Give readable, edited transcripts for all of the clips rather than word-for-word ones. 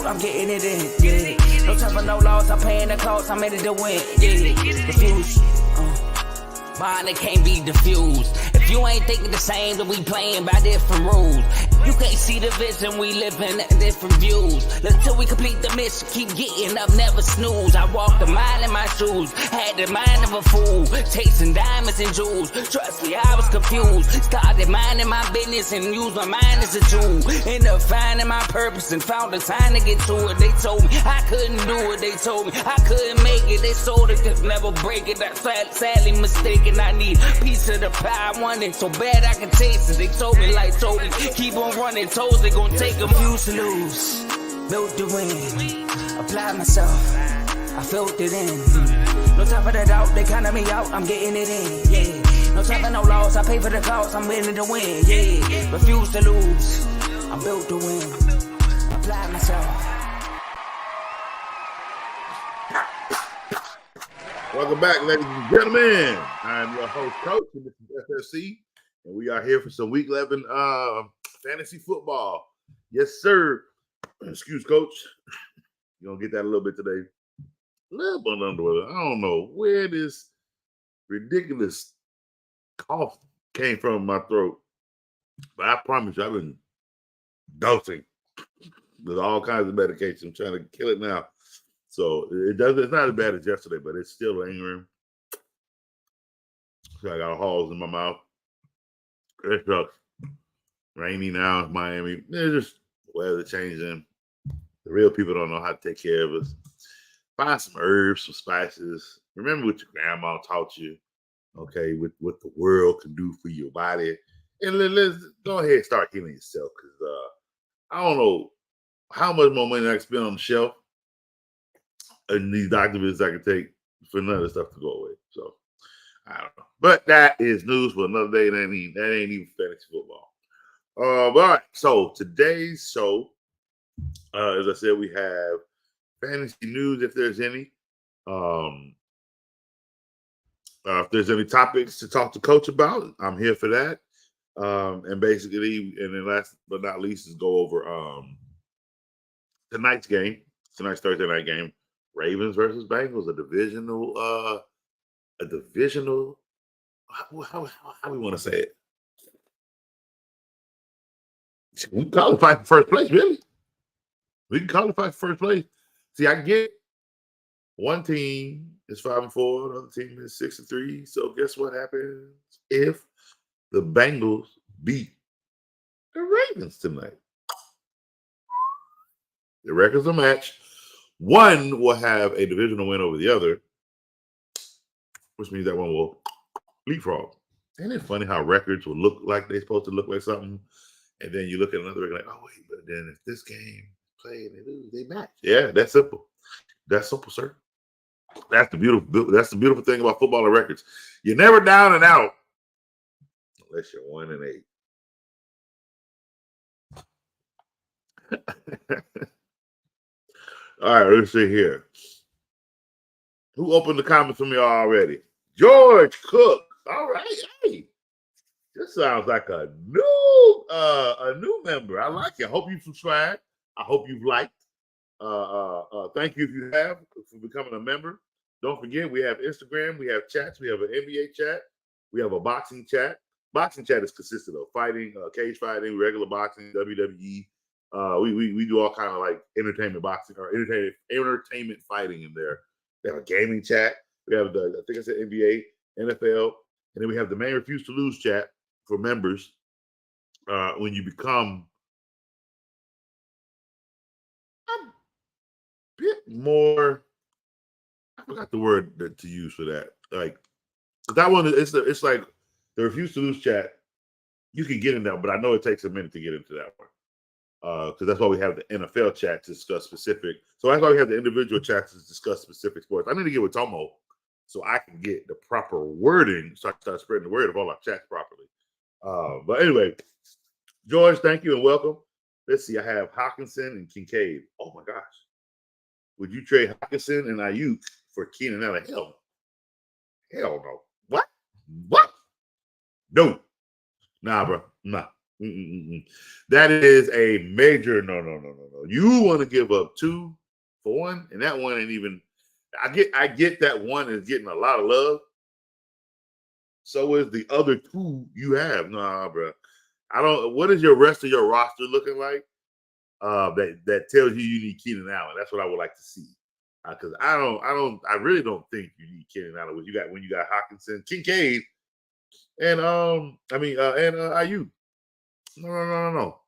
I'm getting it in, yeah. No time for no loss, I'm paying the cost, I'm ready to win, yeah. Refuse, mine, it can't be diffused. If you ain't thinking the same, then we playing by different rules. You can't see the vision, we living at different views. Until we complete the mission, keep getting up, never snooze. I walked a mile in my shoes, had the mind of a fool, chasing diamonds and jewels. Trust me, I was confused. Started minding my business and used my mind as a tool. Ended up finding my purpose and found the time to get to it. They told me I couldn't do it, they told me I couldn't make it. They sold it, could never break it. That's sadly mistaken. I need a piece of the pie, I want it so bad I can taste it. They told me like told me, keep on running, toes they gon' take them. Used to lose, built to win, applied myself, I felt it in. No time for the doubt, they counted me out, I'm getting it in, yeah. No time for no loss, I pay for the cost, I'm winning to win, yeah. Refuse to lose, I'm built to win, applied myself. Welcome back, ladies and gentlemen. I'm your host, Coach, and this is FSC, and we are here for some Week 11 fantasy football. Yes, sir. Excuse, Coach. You're going to get that a little bit today. A little bit under the weather. I don't know where this ridiculous cough came from in my throat, but I promise you, I've been dosing with all kinds of medication. I'm trying to kill it now. So it's not as bad as yesterday, but it's still lingering. So I got holes in my mouth. It sucks. Rainy now in Miami. It's just weather changing. The real people don't know how to take care of us. Find some herbs, some spices. Remember what your grandma taught you, okay, with what the world can do for your body. And let's go ahead and start healing yourself, because I don't know how much more money I can spend on the shelf and these doctor visits I can take for none of the stuff to go away. So I don't know. But that is news for another day. That ain't even fantasy football. All right. So today's show, as I said, we have fantasy news if there's any. If there's any topics to talk to Coach about, I'm here for that. And basically, and then last but not least, is go over tonight's game. Tonight's Thursday night game. Ravens versus Bengals, a divisional, how we want to say it? We can qualify for first place, really. We can qualify for first place. See, I get one team is 5-4, another team is 6-3. So guess what happens if the Bengals beat the Ravens tonight? The records will match. One will have a divisional win over the other, which means that one will leapfrog. Isn't it funny how records will look like they're supposed to look like something, and then you look at another record like, oh wait, but then if this game play and they lose, they match. Yeah, that's simple. That's simple, sir. That's the beautiful thing about football and records. You're never down and out unless you're 1-8. All right, let's see here. Who opened the comments for me already? George Cook. All right, hey, this sounds like a new member. I like it. I hope you subscribed. I hope you've liked. Thank you if you have for becoming a member. Don't forget, we have Instagram, we have chats, we have an NBA chat, we have a boxing chat. Boxing chat is consistent of fighting, cage fighting, regular boxing, WWE. We do all kind of like entertainment boxing or entertainment fighting in there. We have a gaming chat. We have I think I said NBA, NFL, and then we have the main refuse to lose chat for members. When you become a bit more, I forgot the word to use for that. Like that one, it's like the refuse to lose chat. You can get in that, but I know it takes a minute to get into that one. Because that's why we have the NFL chat to discuss specific. So that's why we have the individual chats to discuss specific sports. I need to get with Tomo so I can get the proper wording so I can start spreading the word of all our chats properly. But anyway, George, thank you and welcome. Let's see. I have Hawkinson and Kincaid. Oh my gosh. Would you trade Hawkinson and Ayuk for Keenan Allen? Hell no. What? No. Nah, bro. Nah. That is a major no. You want to give up 2 for 1, and that one ain't even. I get that one is getting a lot of love. So is the other 2 you have. Nah, bro. I don't. What is your rest of your roster looking like? That tells you need Keenan Allen. That's what I would like to see. Because I really don't think you need Keenan Allen. When you got Hawkinson, Kincaid, and IU. No.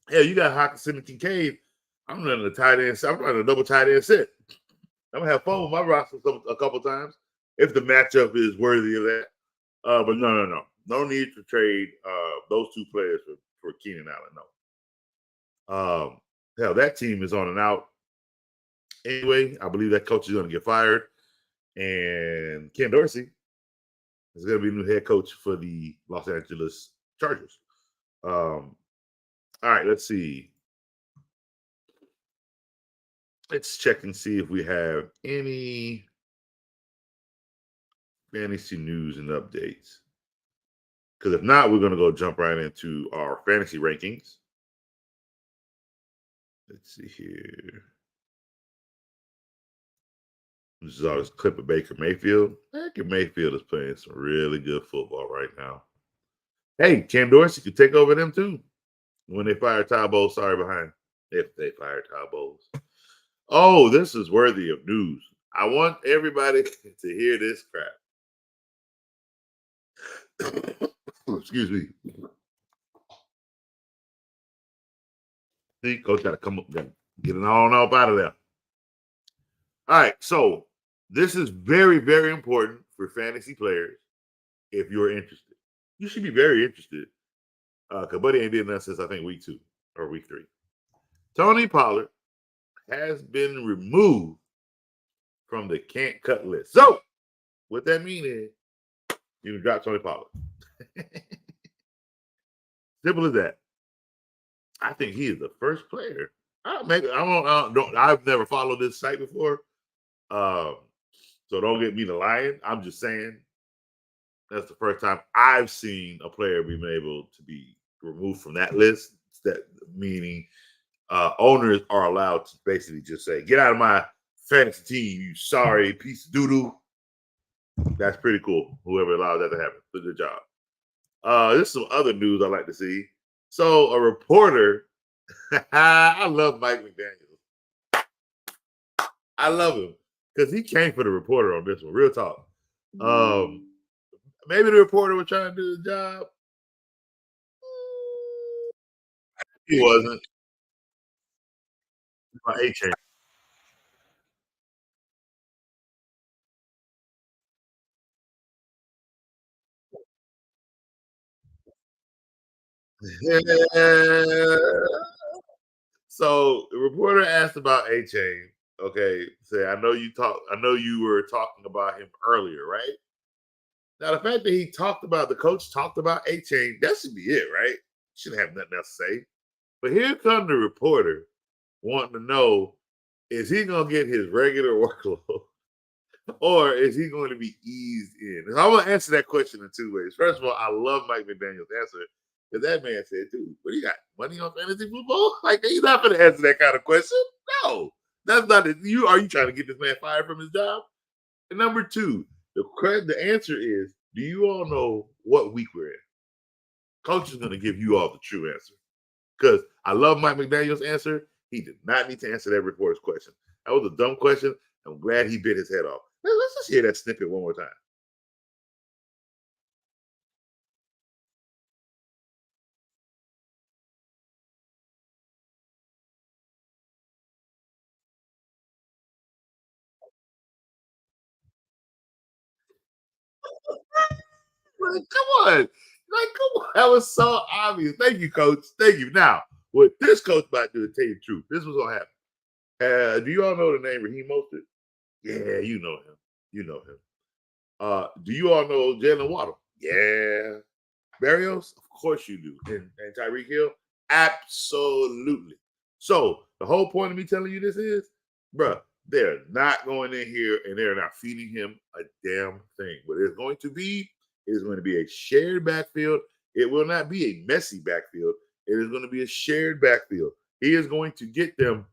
Yeah, you got Hawkinson and Kincaid. I'm running a tight end. I'm running a double tight end set. I'm gonna have fun with my roster a couple times if the matchup is worthy of that. But no need to trade those 2 players for Keenan Allen. No. Hell, that team is on and out. Anyway, I believe that coach is going to get fired, and Ken Dorsey is going to be the new head coach for the Los Angeles Chargers. All right, let's see. Let's check and see if we have any fantasy news and updates. Because if not, we're going to go jump right into our fantasy rankings. Let's see here. This is all this clip of Baker Mayfield. Baker Mayfield is playing some really good football right now. Hey, Ken Dorsey could take over them too. When they fire Todd Bowles, if they fire Todd Bowles. Oh, this is worthy of news. I want everybody to hear this crap. Excuse me. See, coach got to come up, get it on up out of there. All right, so this is very, very important for fantasy players. If you're interested, you should be very interested. Because Buddy ain't did nothing since I think week 2 or week 3. Tony Pollard has been removed from the can't cut list. So what that means is you can drop Tony Pollard. Simple as that. I think he is the first player. I've never followed this site before. So don't get me to lying. I'm just saying that's the first time I've seen a player being able to be removed from that list. That meaning owners are allowed to basically just say, "Get out of my fantasy team, you sorry piece of doo-doo." That's pretty cool. Whoever allowed that to happen, did a good job. There's some other news I like to see. So a reporter, I love Mike McDaniel. I love him because he came for the reporter on this one. Real talk. Maybe the reporter was trying to do the job. He wasn't. A-Chain. Yeah. So the reporter asked about A-Chain. Okay, say I know you were talking about him earlier, right? Now the fact that the coach talked about A-Chain, that should be it, right? Shouldn't have nothing else to say. But here comes the reporter wanting to know, is he gonna get his regular workload? Or is he going to be eased in? And I want to answer that question in 2 ways. First of all, I love Mike McDaniel's answer because that man said, dude, what do you got? Money on fantasy football? Like, he's not going to answer that kind of question. No, that's not it. Are you trying to get this man fired from his job? And number 2, the answer is, do you all know what week we're in? Coach is going to give you all the true answer. Because I love Mike McDaniel's answer. He did not need to answer that reporter's question. That was a dumb question. I'm glad he bit his head off. Let's just hear that snippet one more time. Like, come on. Come on. That was so obvious. Thank you, coach. Thank you. Now, what this coach about to do, to tell you the truth, this was going to happen. Do you all know the name Raheem Mostert? Yeah, you know him. You know him. Do you all know Jalen Waddle? Yeah. Barrios? Of course you do. And Tyreek Hill? Absolutely. So the whole point of me telling you this is, bruh, they're not going in here and they're not feeding him a damn thing. What it's going to be is going to be a shared backfield It will not be a messy backfield. It is going to be a shared backfield. He is going to get them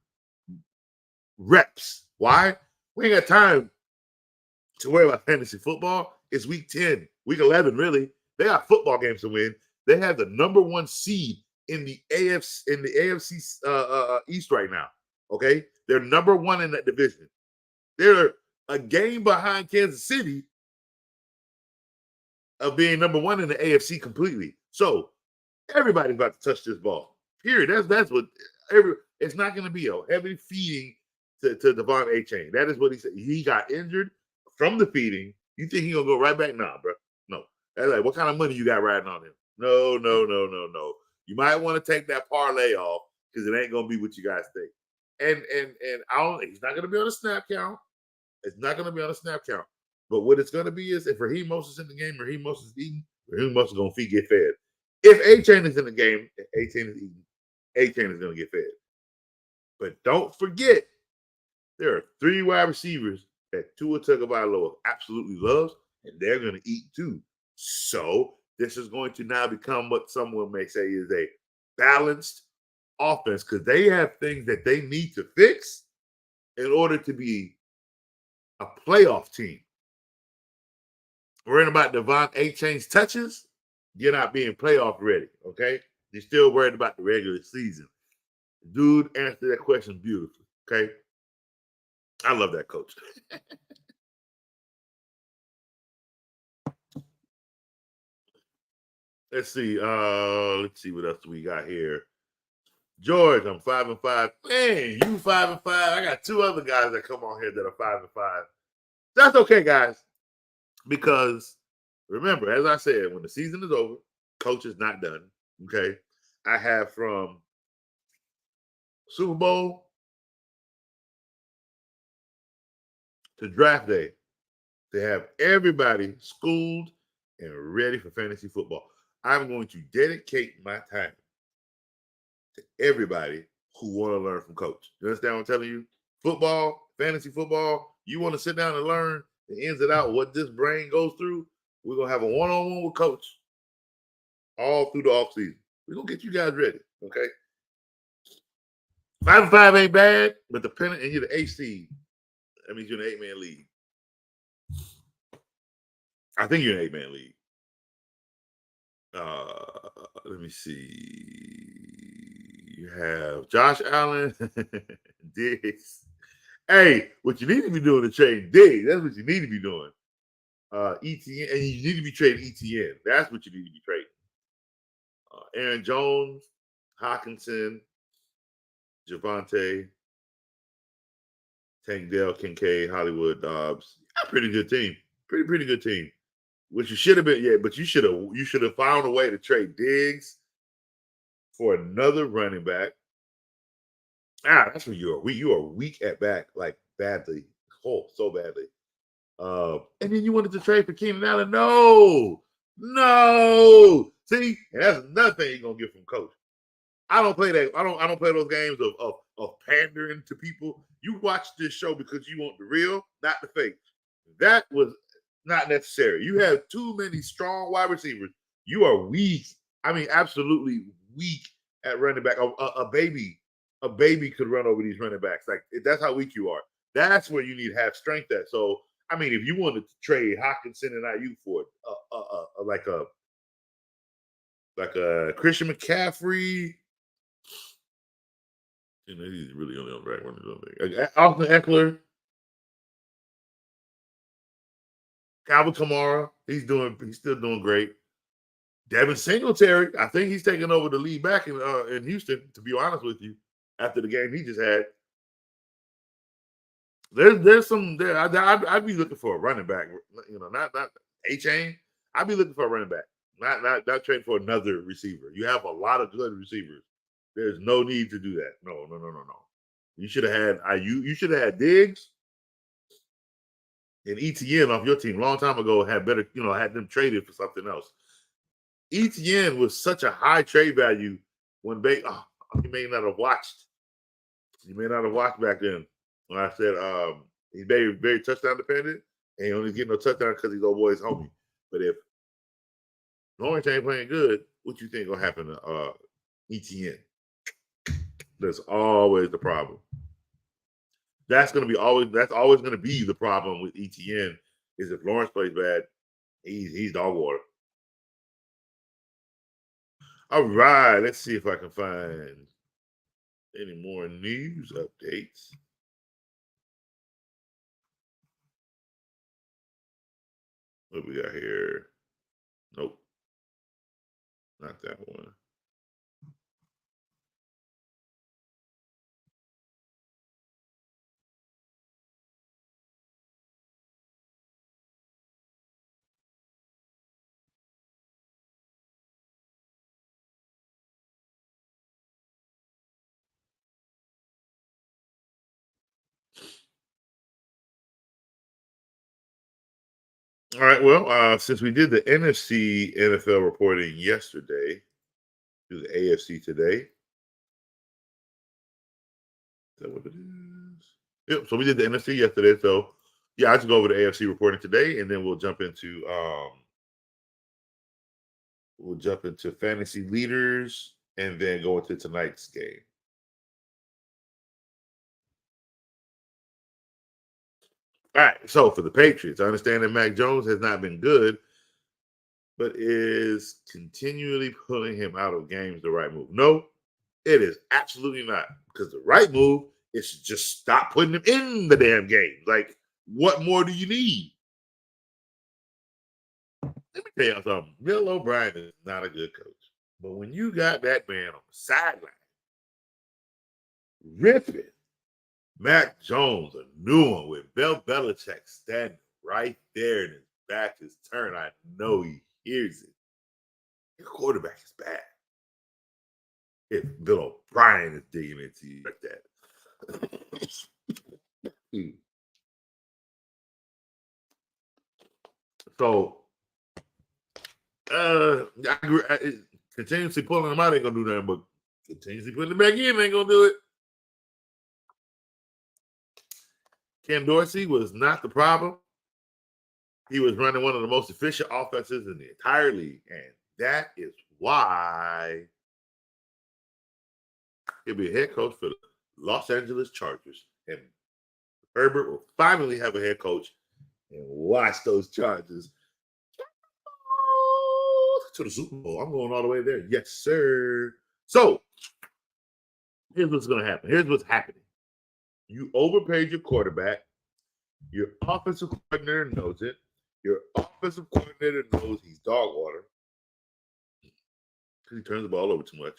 reps. Why? We ain't got time to worry about fantasy football. It's week 10, week 11, really. They got football games to win. They have the number 1 seed in the AFC East right now. Okay, they're number 1 in that division. They're a game behind Kansas City of being number 1 in the AFC completely. So everybody's about to touch this ball. Period. That's what it's not going to be a heavy feeding to Devon A-Chain. That is what he said. He got injured from the feeding. You think he's gonna go right back? Nah, bro. No. That's like, what kind of money you got riding on him? No. You might want to take that parlay off because it ain't gonna be what you guys think. And he's not gonna be on a snap count. It's not gonna be on a snap count. But what it's gonna be is if Raheem Mostert in the game, Raheem Mostert is eating, Raheem Mostert is gonna get fed. If A-Chain is in the game, A-Chain is eating, A-Chain is gonna get fed. But don't forget, there are 3 wide receivers that Tua Tagovailoa absolutely loves, and they're going to eat too. So this is going to now become what someone may say is a balanced offense because they have things that they need to fix in order to be a playoff team. Worrying about Devon A-Chain's touches, you're not being playoff ready, okay? You're still worried about the regular season. Dude answered that question beautifully, okay? I love that coach. Let's see what else we got here. George, I'm 5-5. Man, you 5-5. I got 2 other guys that come on here that are 5-5. That's okay, guys. Because remember, as I said, when the season is over, coach is not done. Okay. I have from Super Bowl to draft day to have everybody schooled and ready for fantasy football. I'm going to dedicate my time to everybody who want to learn from coach. You understand what I'm telling you? Football, fantasy football, you want to sit down and learn the ins and outs, what this brain goes through, we're going to have a one-on-one with coach all through the offseason. We're going to get you guys ready, okay? 5-5 ain't bad, but the pennant and you're the 8th seed. That means you're in an 8-man league. I think you're in an 8-man league. Let me see. You have Josh Allen, Diggs. Hey, what you need to be doing is trading Diggs. That's what you need to be doing. ETN, and you need to be trading ETN. That's what you need to be trading. Aaron Jones, Hawkinson, Javante, Tank Dell, Kincaid, Hollywood, Dobbs. A pretty good team. Pretty good team. Which you should have been, but you should have found a way to trade Diggs for another running back. That's where you are weak. You are weak at back, like badly. Oh, so badly. And then you wanted to trade for Keenan Allen. No. See, and that's another thing you're gonna get from coach. I don't play that. I don't play those games of pandering to people. You watch this show because you want the real, not the fake. That was not necessary. You have too many strong wide receivers. You are weak. I mean, absolutely weak at running back. A baby could run over these running backs. Like that's how weak you are. That's where you need to have strength at. So, I mean, if you wanted to trade Hawkinson and Ayuk for like a Christian McCaffrey, you know, he's really only on the right one. Austin Eckler, Calvin Kamara, he's still doing great. Devin Singletary, I think he's taking over the lead back in Houston, to be honest with you, after the game he just had. There's some there. I'd be looking for a running back, you know, not A-Chain. I'd be looking for a running back, not trading for another receiver. You have a lot of good receivers. There's no need to do that. No. You should have had You should have had Diggs and ETN off your team a long time ago. Had better, you know, had them traded for something else. ETN was such a high trade value when you may not have watched. You may not have watched back then when I said he's very, very touchdown dependent, and he only getting no touchdown because he's old boy's homie. But if Lawrence ain't playing good. What you think gonna happen to ETN? That's always the problem. That's always gonna be the problem with ETN is if Lawrence plays bad, he's dog water. All right, let's see if I can find any more news updates. What we got here? Nope. Not that one. All right. Well, since we did the NFC NFL reporting yesterday, do the AFC today. Is that what it is? Yep. So we did the NFC yesterday. So yeah, I just go over the AFC reporting today, and then we'll jump into fantasy leaders, and then go into tonight's game. All right. So for the Patriots, I understand that Mac Jones has not been good, but is continually pulling him out of games the right move? No, it is absolutely not. Because the right move is to just stop putting him in the damn game. Like, what more do you need? Let me tell you something. Bill O'Brien is not a good coach. But when you got that man on the sideline, ripping Mac Jones a new one with Bill Belichick standing right there and his back is turned, I know he hears it. Your quarterback is bad. If Bill O'Brien is digging into you like that. So, I agree. Continuously pulling him out ain't gonna do nothing, but continuously putting him back in ain't gonna do it. Ken Dorsey was not the problem. He was running one of the most efficient offenses in the entire league, and that is why he'll be a head coach for the Los Angeles Chargers. And Herbert will finally have a head coach and watch those Chargers to the Super Bowl. I'm going all the way there. Yes, sir. So, here's what's going to happen. Here's what's happening. You overpaid your quarterback. Your offensive coordinator knows it. Your offensive coordinator knows he's dog water because he turns the ball over too much.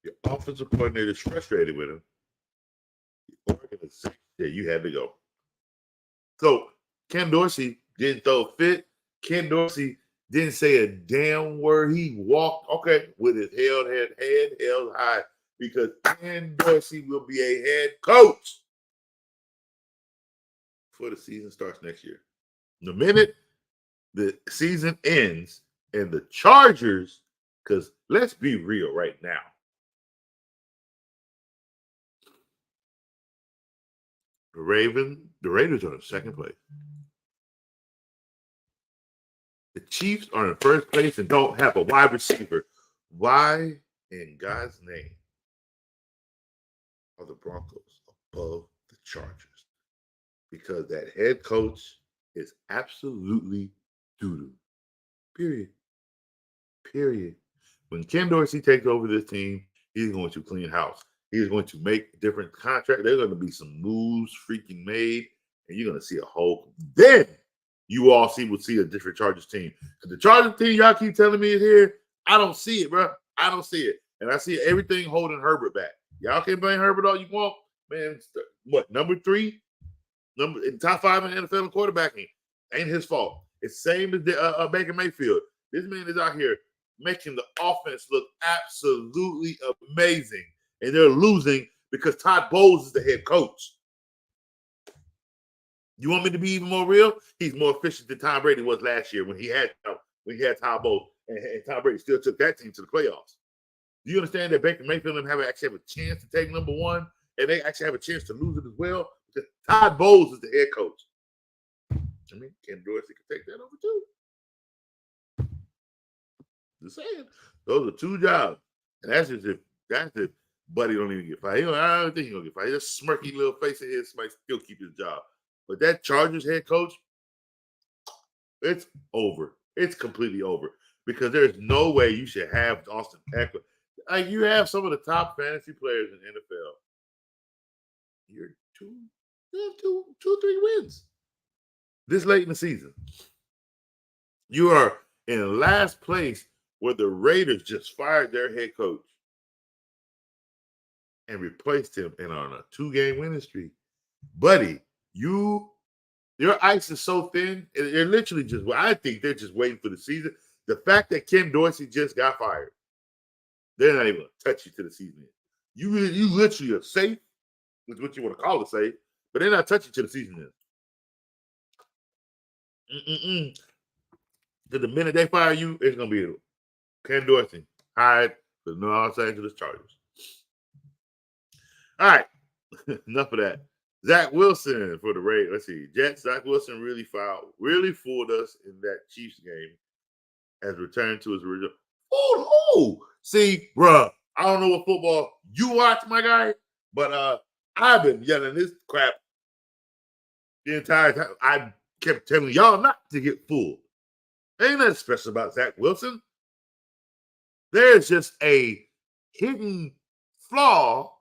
Your offensive coordinator is frustrated with him. The organization said you had to go. So Ken Dorsey didn't throw a fit. Ken Dorsey didn't say a damn word. He walked, with his head held high because Ken Dorsey will be a head coach before the season starts next year. The minute the season ends and the Chargers, because let's be real right now. The Raiders are in second place. The Chiefs are in first place and don't have a wide receiver. Why in God's name are the Broncos above the Chargers? Because that head coach is absolutely doo-doo. Period. When Ken Dorsey takes over this team, he's going to clean house. He's going to make different contracts. There's going to be some moves freaking made, and you're going to see a whole. Then you all will see a different Chargers team. Because the Chargers team y'all keep telling me is here, I don't see it, bro. I don't see it. And I see everything holding Herbert back. Y'all can blame Herbert all you want. Man, what, number 3? In top 5 in the NFL in quarterbacking. Ain't his fault. It's same as Baker Mayfield. This man is out here making the offense look absolutely amazing. And they're losing because Todd Bowles is the head coach. You want me to be even more real? He's more efficient than Tom Brady was last year when he had Todd Bowles, and Tom Brady still took that team to the playoffs. Do you understand that Baker Mayfield and actually have a chance to take number 1, and they actually have a chance to lose it as well? Because Todd Bowles is the head coach. I mean, Ken Dorsey could take that over too. Just saying. Those are two jobs. And that's if Buddy don't even get fired. I don't think he's gonna get fired. Just smirky little face in his might still keep his job. But that Chargers head coach, it's over. It's completely over. Because there's no way you should have Austin Eckler. Like you have some of the top fantasy players in the NFL. You have two, 3 wins this late in the season. You are in last place where the Raiders just fired their head coach and replaced him and on a 2-game winning streak. Buddy, your ice is so thin. They're literally just, I think they're just waiting for the season. The fact that Ken Dorsey just got fired, they're not even going to touch you to the season end. You literally are safe, is what you want to call it safe, but they're not touching to the season end. To the minute they fire you, it's going to be Ken Dorsey hired for the Los Angeles Chargers. All right, enough of that. Zach Wilson for the Raiders. Let's see. Jets, Zach Wilson really fooled us in that Chiefs game as returned to his original. Oh, see, bruh, I don't know what football you watch, my guy, but I've been yelling this crap the entire time. I kept telling y'all not to get fooled. Ain't nothing special about Zach Wilson. There's just a hidden flaw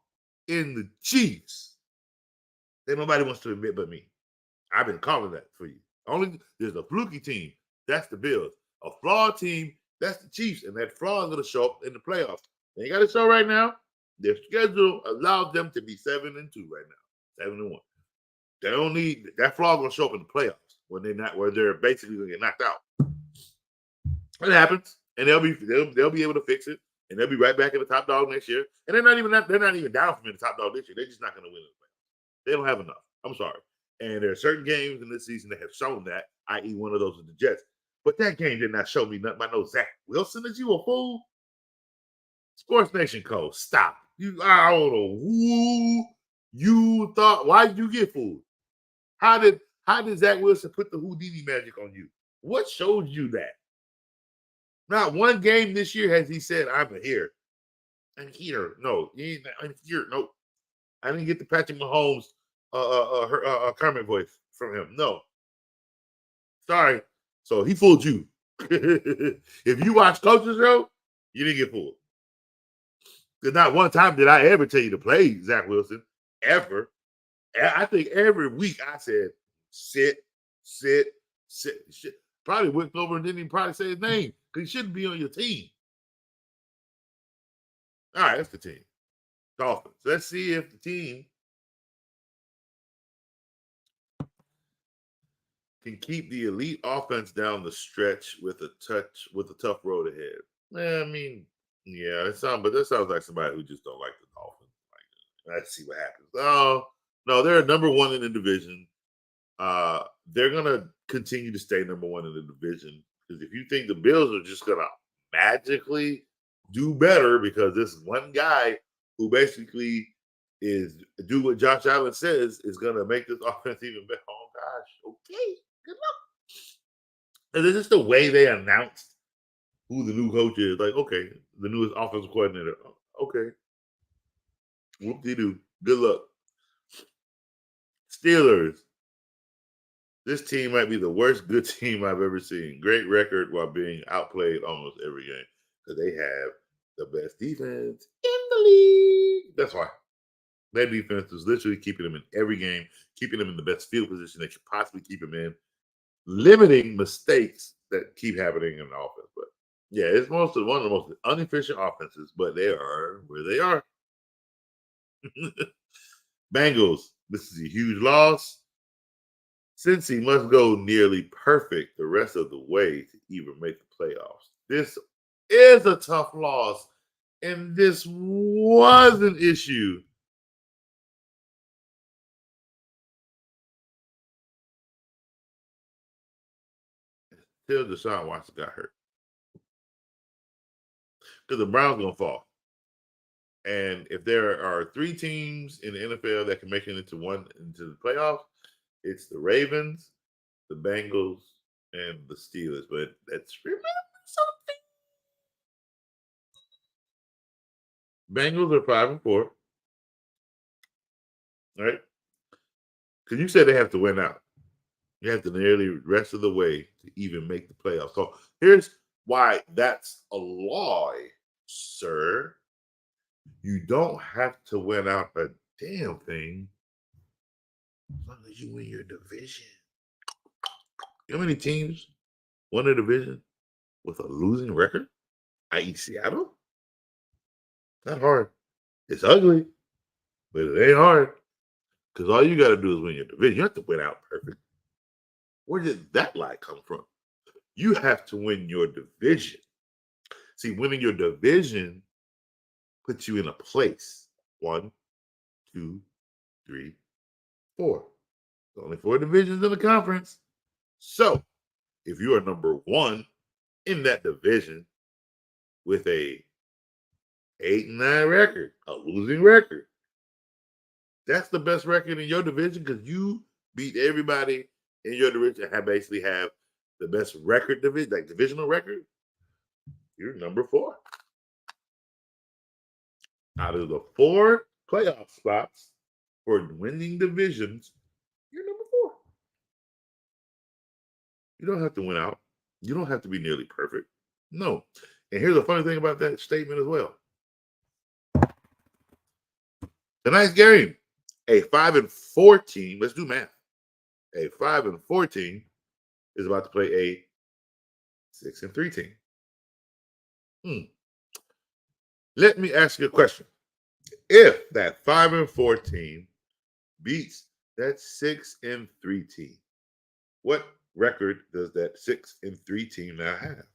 in the Chiefs that nobody wants to admit but me. I've been calling that for you. Only there's a fluky team. That's the Bills. A flawed team. That's the Chiefs. And that flaw is going to show up in the playoffs. They ain't got to show right now. Their schedule allows them to be 7-2 right now. 7-1. They don't need that flaw going to show up in the playoffs when they're basically going to get knocked out. It happens, and they'll be able to fix it, and they'll be right back in the top dog next year. And they're not even down from being the top dog this year. They're just not going to win it. They don't have enough. I'm sorry. And there are certain games in this season that have shown that, i.e., one of those is the Jets. But that game did not show me nothing. I know Zach Wilson. Is you a fool? Sports Nation Code, stop. I don't know who you thought. Why did you get fooled? How did Zach Wilson put the Houdini magic on you? What showed you that? Not one game this year has he said, I'm here. I'm here. No, I'm here. No. I didn't get the Patrick Mahomes Kermit voice from him. No. Sorry. So he fooled you. If you watch Coach's Show, you didn't get fooled. Because not one time did I ever tell you to play Zach Wilson. Ever. I think every week I said, sit. Probably went over and didn't even probably say his name because he shouldn't be on your team. All right, that's the team. Dolphins. Let's see if the team can keep the elite offense down the stretch with a tough road ahead. I mean, yeah, that sounds like somebody who just don't like the Dolphins. Let's see what happens. Oh, no, they're number one in the division. They're gonna continue to stay number one in the division because if you think the Bills are just gonna magically do better because this one guy who basically is do what Josh Allen says is gonna make this offense even better. Oh gosh, okay, good luck. And this is the way they announced who the new coach is. Like, okay, the newest offensive coordinator. Okay, whoop-de-doo. Good luck. Steelers. This team might be the worst good team I've ever seen. Great record while being outplayed almost every game because they have the best defense in the league. That's why. Their defense is literally keeping them in every game, keeping them in the best field position they could possibly keep them in, limiting mistakes that keep happening in the offense. But yeah, it's one of the most inefficient offenses, but they are where they are. Bengals. This is a huge loss. Cincy must go nearly perfect the rest of the way to even make the playoffs. This is a tough loss, and this was an issue. Till Deshaun Watson got hurt. Because the Browns going to fall. And if there are 3 teams in the NFL that can make it into the playoffs, it's the Ravens, the Bengals, and the Steelers. But let's remember something. Bengals are 5-4. Right? Because you said they have to win out. You have to nearly the rest of the way to even make the playoffs. So here's why that's a lie, sir. You don't have to win out a damn thing as long as you win your division. You know how many teams won a division with a losing record? I.e. Seattle? Not hard. It's ugly, but it ain't hard. Because all you got to do is win your division. You have to win out perfect. Where did that lie come from? You have to win your division. See, winning your division puts you in a place. 1, 2, 3, 4. There's only 4 divisions in the conference. So, if you are number 1 in that division with a 8-9 record, a losing record, that's the best record in your division because you beat everybody in your division and basically have the best record division, like divisional record. You're number 4. Out of the 4 playoff spots for winning divisions, you're number 4. You don't have to win out. You don't have to be nearly perfect. No. And here's the funny thing about that statement as well. Tonight's game, a 5-4 team, let's do math. A 5-4 team is about to play a 6-3 team. Let me ask you a question. If that 5-4 team beats that 6-3 team, what record does that 6-3 team now have?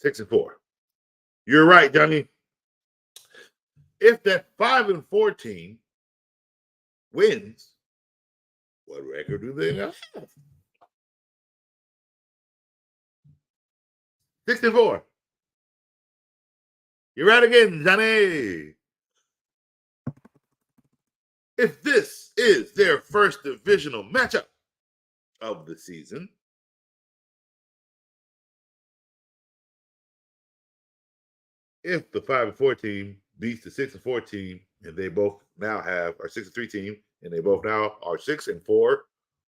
6-4. You're right, Johnny. If that 5-4 team wins, what record do they now have? 6-4. You're right again, Johnny. If this is their first divisional matchup of the season, if the 5-4 team beats the 6-4 team, and they both now have our 6-3 team, and they both now are 6-4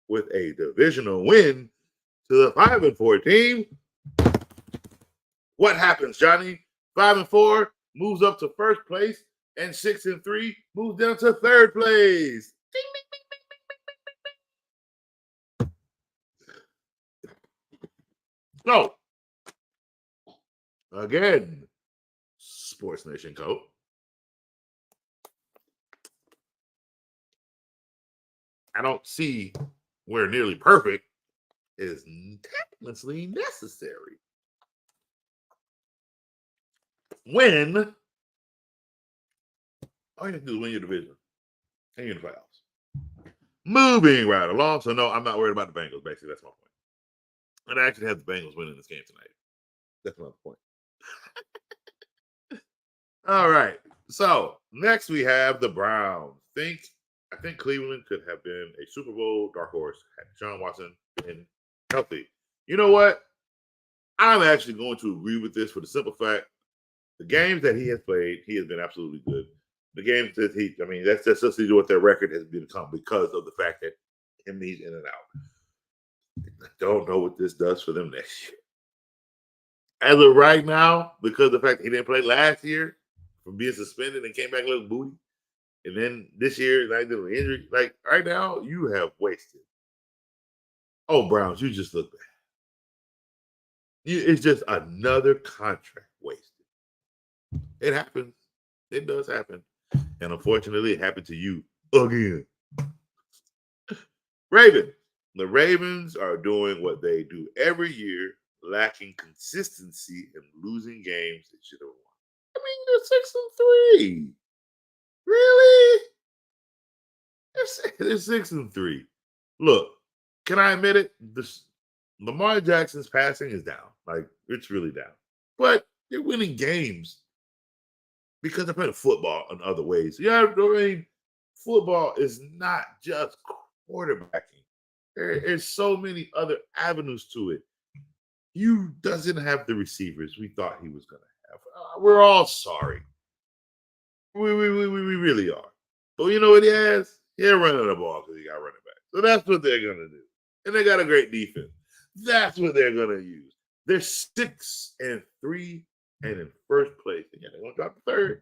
with a divisional win to the 5-4 team, what happens, Johnny? 5-4 moves up to first place, and 6-3 moves down to third place. Ding, ding, ding, ding, ding, ding. So, again, Sports Nation Co. I don't see where nearly perfect is technically necessary. When all you have to do is win your division and you're in the playoffs. Moving right along. So, no, I'm not worried about the Bengals, basically. That's my point. And I actually have the Bengals winning this game tonight. That's my point. All right. So, next we have the Browns. I think Cleveland could have been a Super Bowl dark horse had Deshaun Watson been healthy. You know what? I'm actually going to agree with this for the simple fact the games that he has played, he has been absolutely good. The games that that's just what their record has become because of the fact that he's in and out. I don't know what this does for them next year. As of right now, because of the fact that he didn't play last year from being suspended and came back looking booty, and then this year, like the injury, like right now, you have wasted. Oh, Browns, you just look bad. It's just another contract wasted. It happens. It does happen. And unfortunately, it happened to you again. Ravens. The Ravens are doing what they do every year, lacking consistency and losing games they should have won. I mean, they're 6-3. Really? They're 6-3. Look, can I admit it? Lamar Jackson's passing is down. Like, it's really down. But they're winning games because they're playing football in other ways. Yeah, I mean, football is not just quarterbacking. There is so many other avenues to it. You doesn't have the receivers we thought he was going to have. We're all sorry. We really are. But you know what he has? He'll run the ball because he got running back. So that's what they're going to do. And they got a great defense. That's what they're going to use. They're 6-3 and in first place. And they're going to drop the third.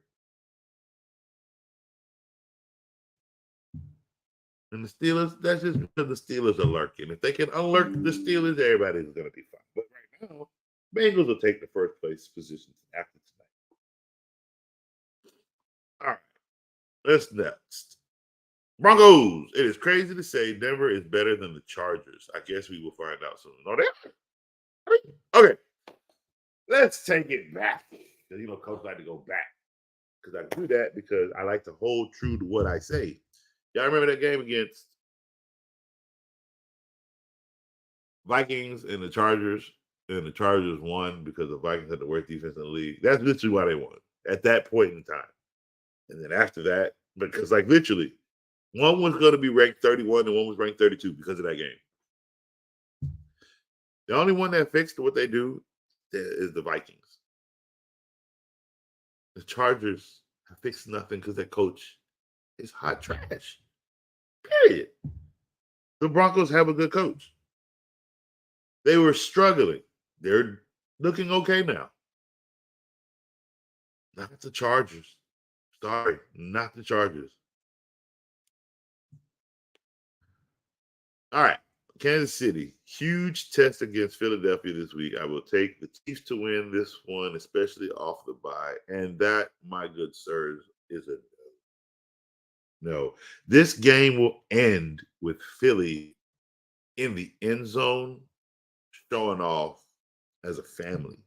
And the Steelers, that's just because the Steelers are lurking. If they can unlurk the Steelers, everybody's going to be fine. But right now, Bengals will take the first place position after tonight. All right. That's next. Broncos. It is crazy to say Denver is better than the Chargers. I guess we will find out soon. No, they are. Okay. Let's take it back. Because, Coach like to go back. Because I do that because I like to hold true to what I say. Y'all remember that game against Vikings and the Chargers? And the Chargers won because the Vikings had the worst defense in the league. That's literally why they won at that point in time. And then after that, because literally, one was going to be ranked 31 and one was ranked 32 because of that game. The only one that fixed what they do is the Vikings. The Chargers have fixed nothing because their coach is hot trash. Period. The Broncos have a good coach. They were struggling. They're looking okay now. Not the Chargers. Sorry, not the Chargers. All right. Kansas City, huge test against Philadelphia this week. I will take the Chiefs to win this one, especially off the bye. And that, my good sirs, is a no. This game will end with Philly in the end zone showing off as a family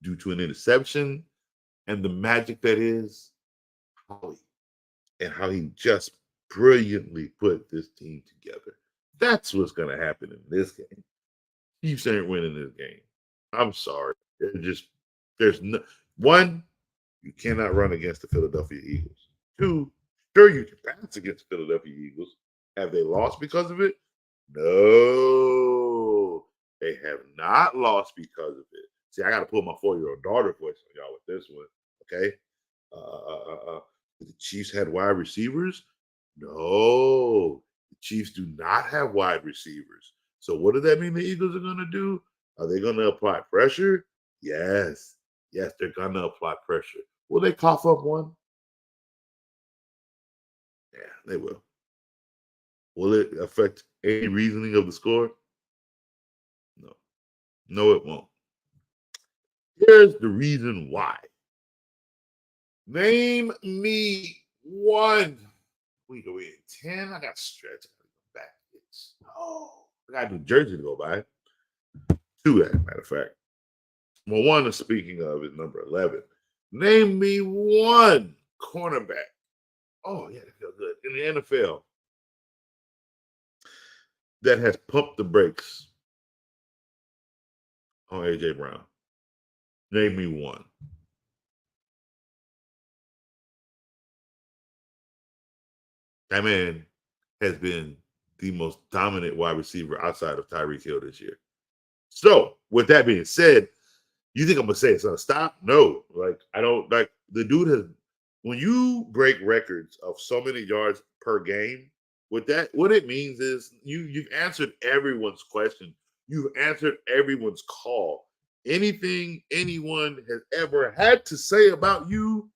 due to an interception and the magic that is Howie and how he just brilliantly put this team together. That's what's going to happen in this game. Chiefs ain't winning this game. I'm sorry. There's no one, you cannot run against the Philadelphia Eagles. Two, sure you can pass against the Philadelphia Eagles. Have they lost because of it? No, they have not lost because of it. See, I got to put my 4-year-old daughter voice on y'all with this one. Okay. The Chiefs had wide receivers? No, the Chiefs do not have wide receivers. So what does that mean the Eagles are going to do? Are they going to apply pressure? Yes. Yes, they're going to apply pressure. Will they cough up one? Yeah, they will. Will it affect any reasoning of the score? No. No, it won't. Here's the reason why. Name me one. We go in 10. I got stretch. I gotta go back. I got New Jersey to go by. 2, as a matter of fact. Well, one, speaking of, is number 11. Name me one cornerback. Oh, yeah, that feels good. In the NFL that has pumped the brakes on A.J. Brown. Name me one. That man has been the most dominant wide receiver outside of Tyreek Hill this year. So, with that being said, you think I'm going to say it's going to stop? No. I don't. The dude has, when you break records of so many yards per game, what it means is you've answered everyone's question. You've answered everyone's call. Anything anyone has ever had to say about you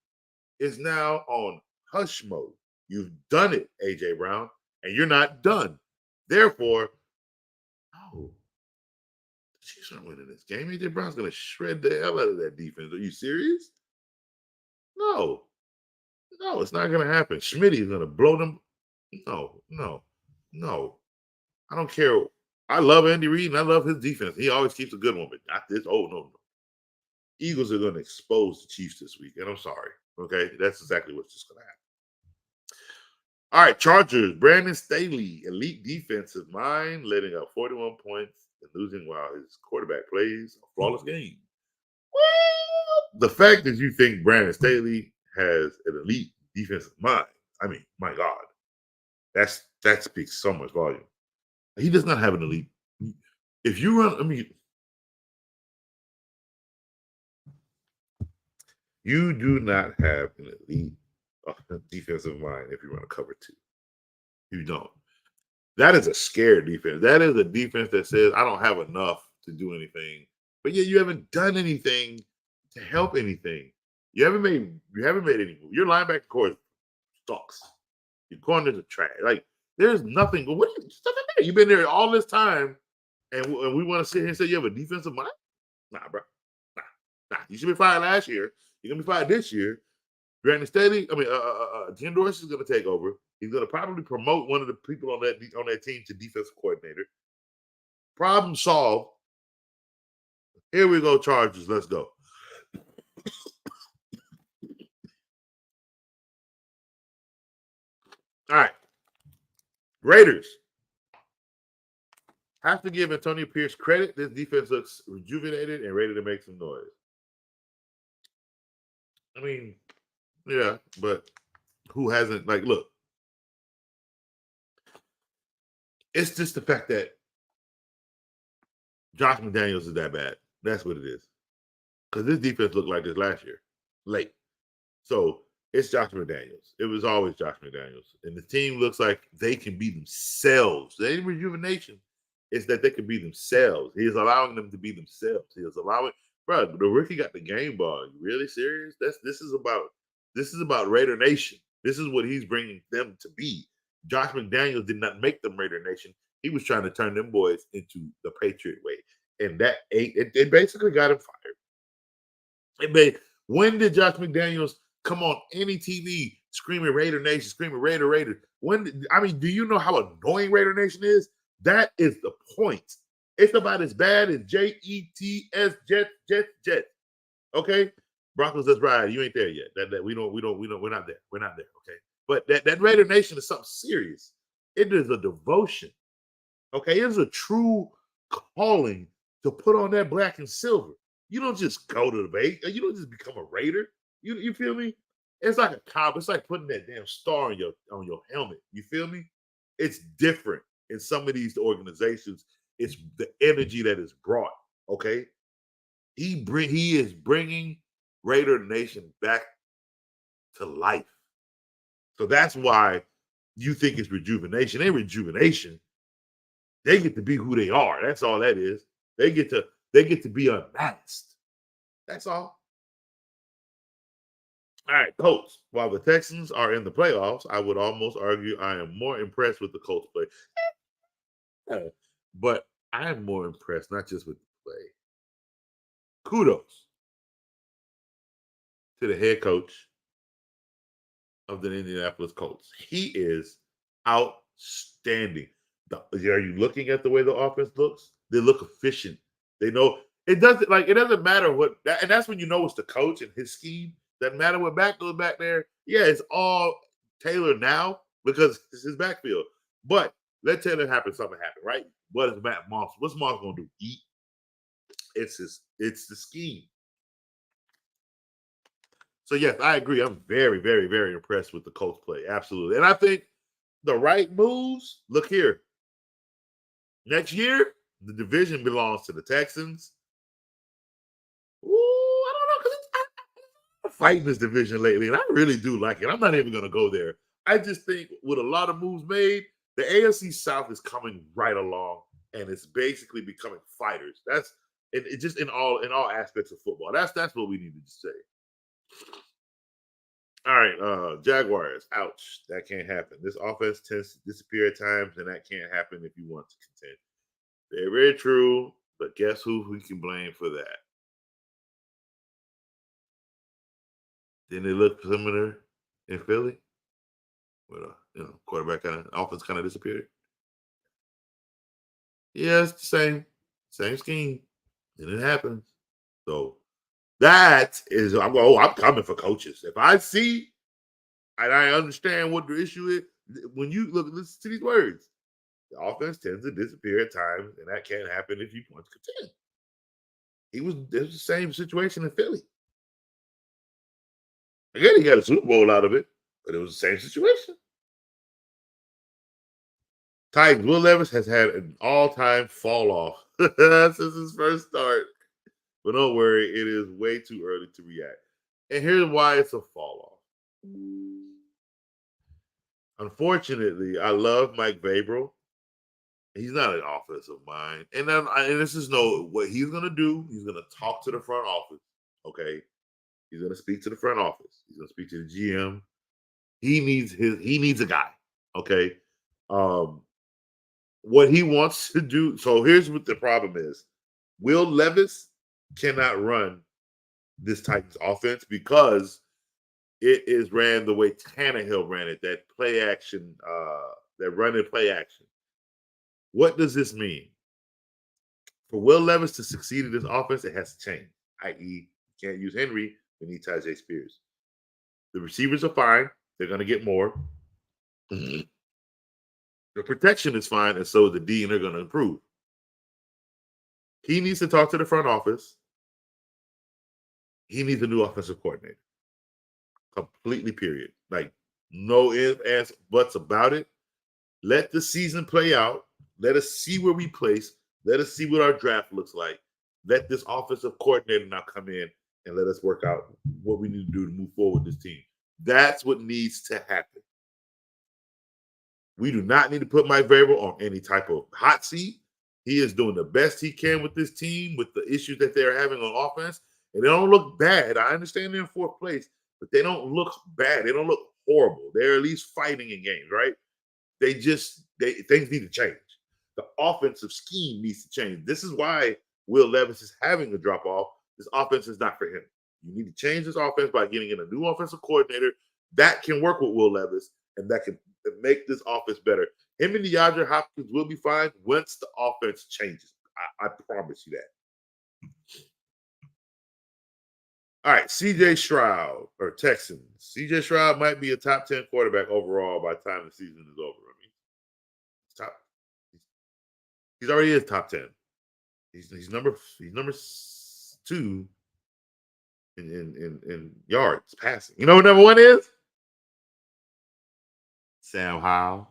is now on hush mode. You've done it, A.J. Brown, and you're not done. Therefore, no, the Chiefs aren't winning this game. A.J. Brown's going to shred the hell out of that defense. Are you serious? No, it's not going to happen. Schmitty is going to blow them. No. I don't care. I love Andy Reid and I love his defense. He always keeps a good one, but not this. Oh, no. Eagles are going to expose the Chiefs this week, and I'm sorry. Okay, that's exactly what's just going to happen. All right, Chargers. Brandon Staley, elite defensive mind, letting up 41 points and losing while his quarterback plays a flawless game. Well, the fact that you think Brandon Staley has an elite defensive mind, I mean, my God, that speaks so much volume. He does not have an elite. If you run, I mean, you do not have an elite defensive line if you run a cover two. You don't. That is a scared defense. That is a defense that says, I don't have enough to do anything. But yet you haven't done anything to help anything. You haven't made any move. Your linebacker core sucks. Your corners are trash. Like, there's nothing. But what are you stuff in there? You've been there all this time, and we want to sit here and say you have a defensive mind? Nah, bro. Nah. You should be fired last year. You're gonna be fired this year. Brandon Staley, Jim Dorsey is gonna take over. He's gonna probably promote one of the people on that team to defensive coordinator. Problem solved. Here we go, Chargers. Let's go. All right. Raiders. Have to give Antonio Pierce credit. This defense looks rejuvenated and ready to make some noise. I mean, yeah, but who hasn't? Like, look, it's just the fact that Josh McDaniels is that bad. That's what it is. Because this defense looked like this last year, late. So it's Josh McDaniels. It was always Josh McDaniels. And the team looks like they can be themselves. They ain't rejuvenation. It's that they can be themselves. He is allowing them to be themselves. He is allowing, bro, the rookie got the game ball. You really serious? This is about Raider Nation. This is what he's bringing them to be. Josh McDaniels did not make them Raider Nation. He was trying to turn them boys into the Patriot way. And that it basically got him fired. When did Josh McDaniels come on any TV screaming Raider Nation, screaming Raider? Do you know how annoying Raider Nation is? That is the point. It's about as bad as JETS, Jets. Okay? Broncos, let's ride. You ain't there yet. We're not there. We're not there. Okay. But that Raider Nation is something serious. It is a devotion. Okay. It is a true calling to put on that black and silver. You don't just go to the base. You don't just become a Raider. You feel me? It's like a cop. It's like putting that damn star on your helmet. You feel me? It's different in some of these organizations. It's the energy that is brought. Okay. He is bringing Raider Nation back to life. So that's why you think it's rejuvenation. Ain't rejuvenation. They get to be who they are. That's all that is. They get to be unmasked. That's all. All right, Colts. While the Texans are in the playoffs, I would almost argue I am more impressed with the Colts play. But I am more impressed not just with the play. Kudos to the head coach of the Indianapolis Colts. He is outstanding. Are you looking at the way the offense looks? They look efficient. They know it doesn't matter what, and that's when you know it's the coach and his scheme. Doesn't matter what back goes back there. Yeah, it's all Taylor now because it's his backfield. But let Taylor something happen, right? What is Matt Moss? What's Moss gonna do? Eat? It's the scheme. So yes, I agree. I'm very, very, very impressed with the Colts play. Absolutely. And I think the right moves, look here. Next year, the division belongs to the Texans. Ooh, I don't know, because I'm fighting this division lately, and I really do like it. I'm not even going to go there. I just think with a lot of moves made, the AFC South is coming right along, and it's basically becoming fighters. That's it just in all aspects of football. That's what we needed to say. All right, Jaguars. Ouch. That can't happen. This offense tends to disappear at times, and that can't happen if you want to contend. Very, very true. But guess who we can blame for that? Didn't it look similar in Philly? With quarterback offense kind of disappeared. Yeah, it's the same scheme, and it happens. So that is, I'm coming for coaches. If I see and I understand what the issue is, when you listen to these words, the offense tends to disappear at times, and that can't happen if you want to contend. It was the same situation in Philly. Again, he got a Super Bowl out of it, but it was the same situation. Titans, Will Levis has had an all-time fall off since his first start. But don't worry, it is way too early to react. And here's why it's a fall off. Unfortunately, I love Mike Vrabel. He's not an offensive mind. And this is what he's gonna do. He's gonna talk to the front office. Okay. He's gonna speak to the front office. He's gonna speak to the GM. He needs a guy. Okay. What he wants to do. So here's what the problem is. Will Levis cannot run this Titans offense because it is ran the way Tannehill ran it, that play action, that run and play action. What does this mean? For Will Levis to succeed in this offense, it has to change, i.e., you can't use Henry, we need Tajay Spears. The receivers are fine. They're going to get more. The protection is fine, and so is the D, and they're going to improve. He needs to talk to the front office. He needs a new offensive coordinator. Completely, period. Like, no ifs, ands, buts about it. Let the season play out. Let us see where we place. Let us see what our draft looks like. Let this offensive coordinator now come in and let us work out what we need to do to move forward with this team. That's what needs to happen. We do not need to put Mike Vrabel on any type of hot seat. He is doing the best he can with this team, with the issues that they're having on offense. And they don't look bad. I understand they're in fourth place, but they don't look bad. They don't look horrible. They're at least fighting in games, right? Things need to change. The offensive scheme needs to change. This is why Will Levis is having a drop off. This offense is not for him. You need to change this offense by getting in a new offensive coordinator that can work with Will Levis and that can make this offense better. Him and DeAndre Hopkins will be fine once the offense changes. I promise you that. All right, CJ Stroud or Texans. CJ Stroud might be a top 10 quarterback overall by the time the season is over. I mean, he's already is top 10. He's number 2 in yards passing. You know what number 1 is? Sam Howell.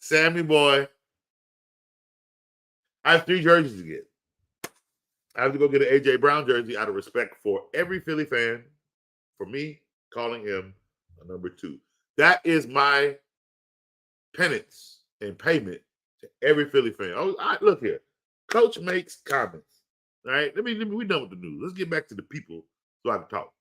Sammy boy. I have 3 jerseys to get. I have to go get an AJ Brown jersey out of respect for every Philly fan, for me calling him a number 2. That is my penance and payment to every Philly fan. Look here. Coach makes comments. All right. We done with the news. Let's get back to the people so I can talk.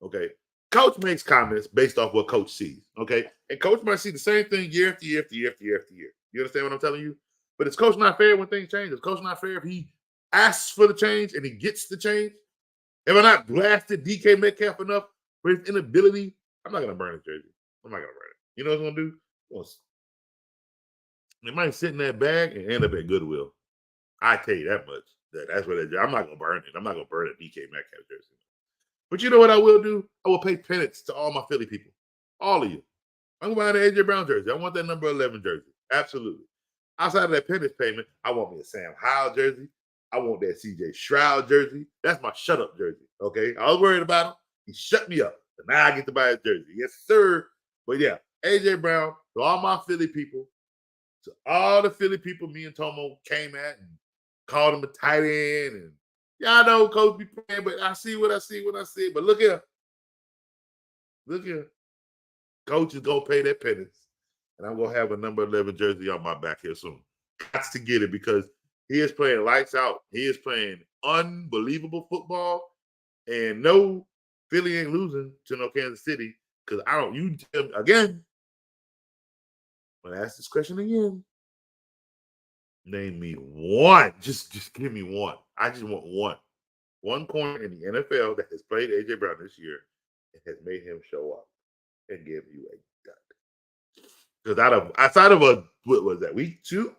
Okay. Coach makes comments based off what coach sees. Okay. And coach might see the same thing year after year after year after year after year. You understand what I'm telling you? But is coach not fair when things change? Is coach not fair if he asks for the change and he gets the change? If I not blasted DK Metcalf enough for his inability, I'm not going to burn his jersey. I'm not going to burn it. You know what I'm going to do? It might sit in that bag and end up at Goodwill. I tell you that much. That's what I'm not going to burn it. I'm not going to burn a DK Metcalf jersey. But you know what I will do? I will pay penance to all my Philly people. All of you. I'm going to buy an AJ Brown jersey. I want that number 11 jersey. Absolutely. Outside of that penance payment, I want me a Sam Howell jersey. I want that CJ Stroud jersey. That's my shut up jersey. Okay. I was worried about him. He shut me up. So now I get to buy his jersey. Yes, sir. But yeah, AJ Brown, to all my Philly people, to all the Philly people me and Tomo came at and called him a tight end. And y'all know coach be playing, but I see what I see when I see it. But look here. Look here. Coach is going to pay that penance. And I'm going to have a number 11 jersey on my back here soon. Got to get it because he is playing lights out. He is playing unbelievable football. And no, Philly ain't losing to no Kansas City because you tell me again. When I ask this question again, name me one. Just give me one. I just want one. One corner in the NFL that has played AJ Brown this year and has made him show up and give you a dud. Because outside of what was that, week 2?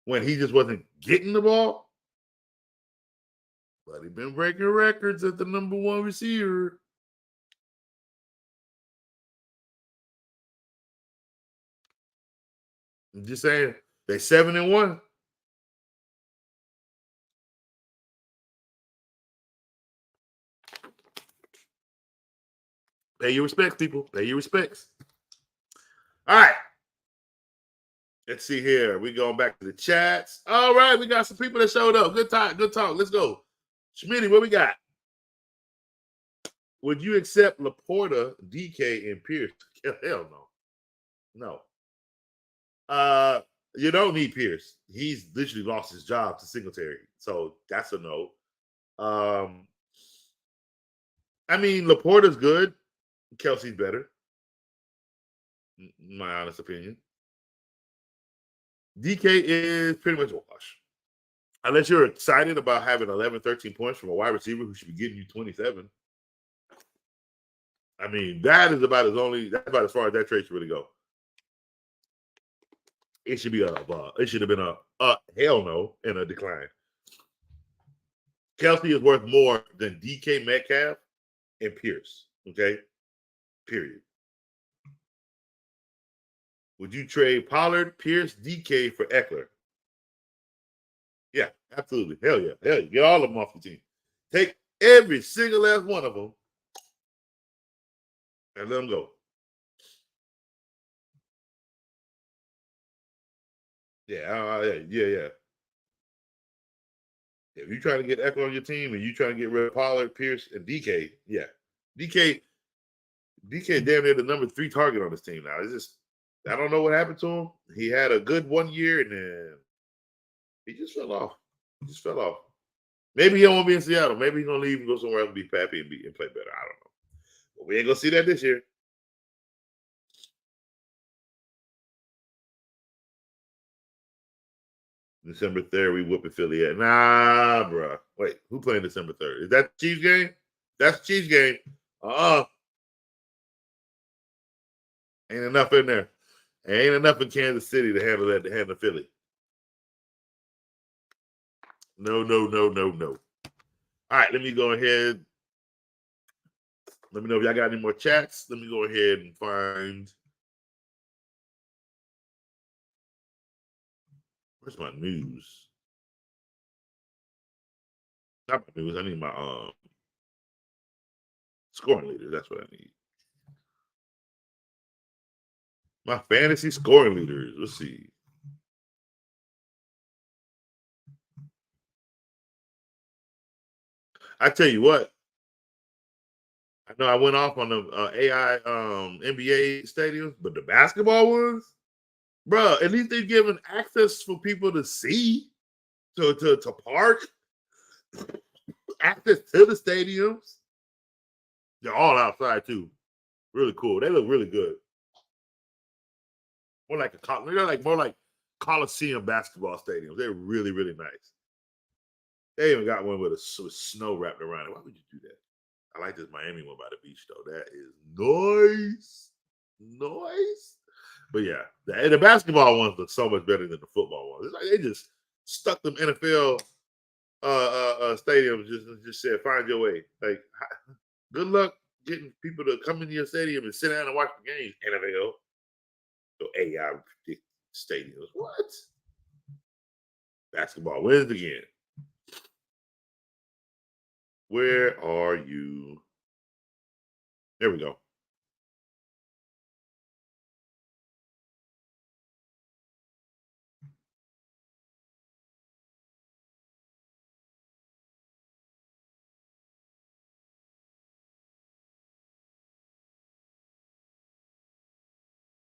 When he just wasn't getting the ball. But he's been breaking records at the number 1 receiver. I'm just saying, they 7-1. Pay your respects, people. Pay your respects. All right. Let's see here. We going back to the chats. All right, we got some people that showed up. Good time, good talk. Let's go. Schmitty, what we got? Would you accept Laporta, DK, and Pierce? Hell no. No. You don't need Pierce. He's literally lost his job to Singletary. So that's a no. I mean, Laporta's good. Kelsey's better. In my honest opinion. DK is pretty much a wash. Unless you're excited about having 11, 13 points from a wide receiver who should be getting you 27. I mean, that's about as far as that trade should really go. It should be it should have been a hell no and a decline. Kelsey is worth more than DK Metcalf and Pierce. Okay? Period. Would you trade Pollard, Pierce, DK for Eckler? Yeah, absolutely. Hell yeah. Hell yeah. Get all of them off the team. Take every single last one of them and let them go. Yeah. If you're trying to get Eckler on your team and you trying to get rid of Pollard, Pierce, and DK, yeah. DK damn near the number 3 target on this team now. It's just, I don't know what happened to him. He had a good 1 year and then he just fell off. Maybe he won't be in Seattle. Maybe he's gonna leave and go somewhere else and be happy and play better. I don't know. But we ain't gonna see that this year. December 3rd, we whooping Philly at. Nah, bro. Wait, who playing December 3rd? Is that the Chiefs game? That's the Chiefs game. Ain't enough in there. Ain't enough in Kansas City to handle Philly. No. All right, let me go ahead. Let me know if y'all got any more chats. Let me go ahead and find. Where's my news? Not my news. I need my scoring leader. That's what I need. My fantasy scoring leaders. Let's see. I tell you what. I know I went off on the AI NBA stadiums, but the basketball ones, bro, at least they're giving access for people to see, to park, access to the stadiums. They're all outside too. Really cool. They look really good. More like Coliseum basketball stadiums. They're really, really nice. They even got one with snow wrapped around it. Why would you do that? I like this Miami one by the beach though. That is nice. But yeah, the basketball ones look so much better than the football ones. It's like they just stuck them NFL stadiums. Just said find your way. Like, good luck getting people to come into your stadium and sit down and watch the games. NFL, so AI stadiums. What? Basketball wins again. Where are you? There we go.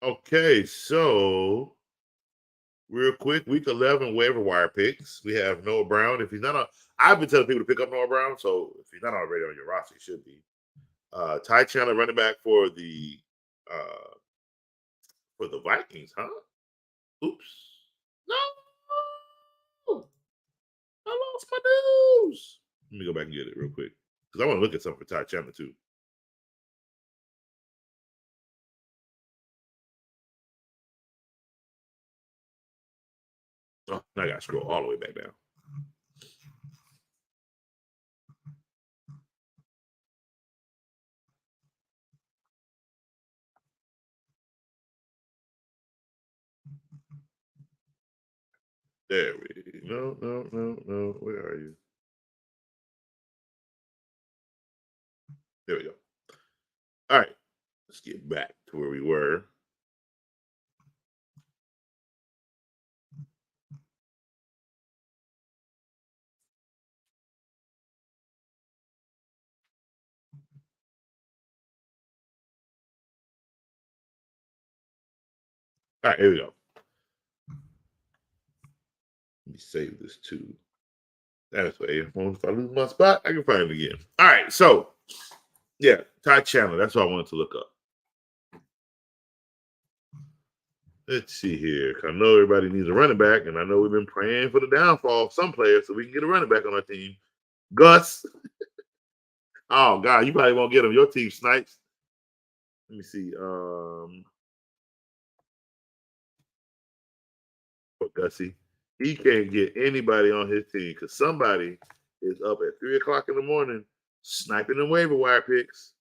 Okay, so real quick, week 11 waiver wire picks. We have Noah Brown. If he's not on, I've been telling people to pick up Noah Brown. So if he's not already on your roster, he should be. Ty Chandler, running back for the Vikings, huh? Oops. No, I lost my news. Let me go back and get it real quick because I want to look at something for Ty Chandler too. Oh, now I got to scroll all the way back down. There we go. No. Where are you? There we go. All right. Let's get back to where we were. All right, here we go. Let me save this too. That's way. If I lose my spot, I can find it again. All right, so yeah, Ty Chandler. That's what I wanted to look up. Let's see here. I know everybody needs a running back, and I know we've been praying for the downfall of some players so we can get a running back on our team. Gus. Oh God, you probably won't get him. Your team snipes. Let me see. For Gussie, he can't get anybody on his team because somebody is up at 3:00 in the morning sniping the waiver wire picks.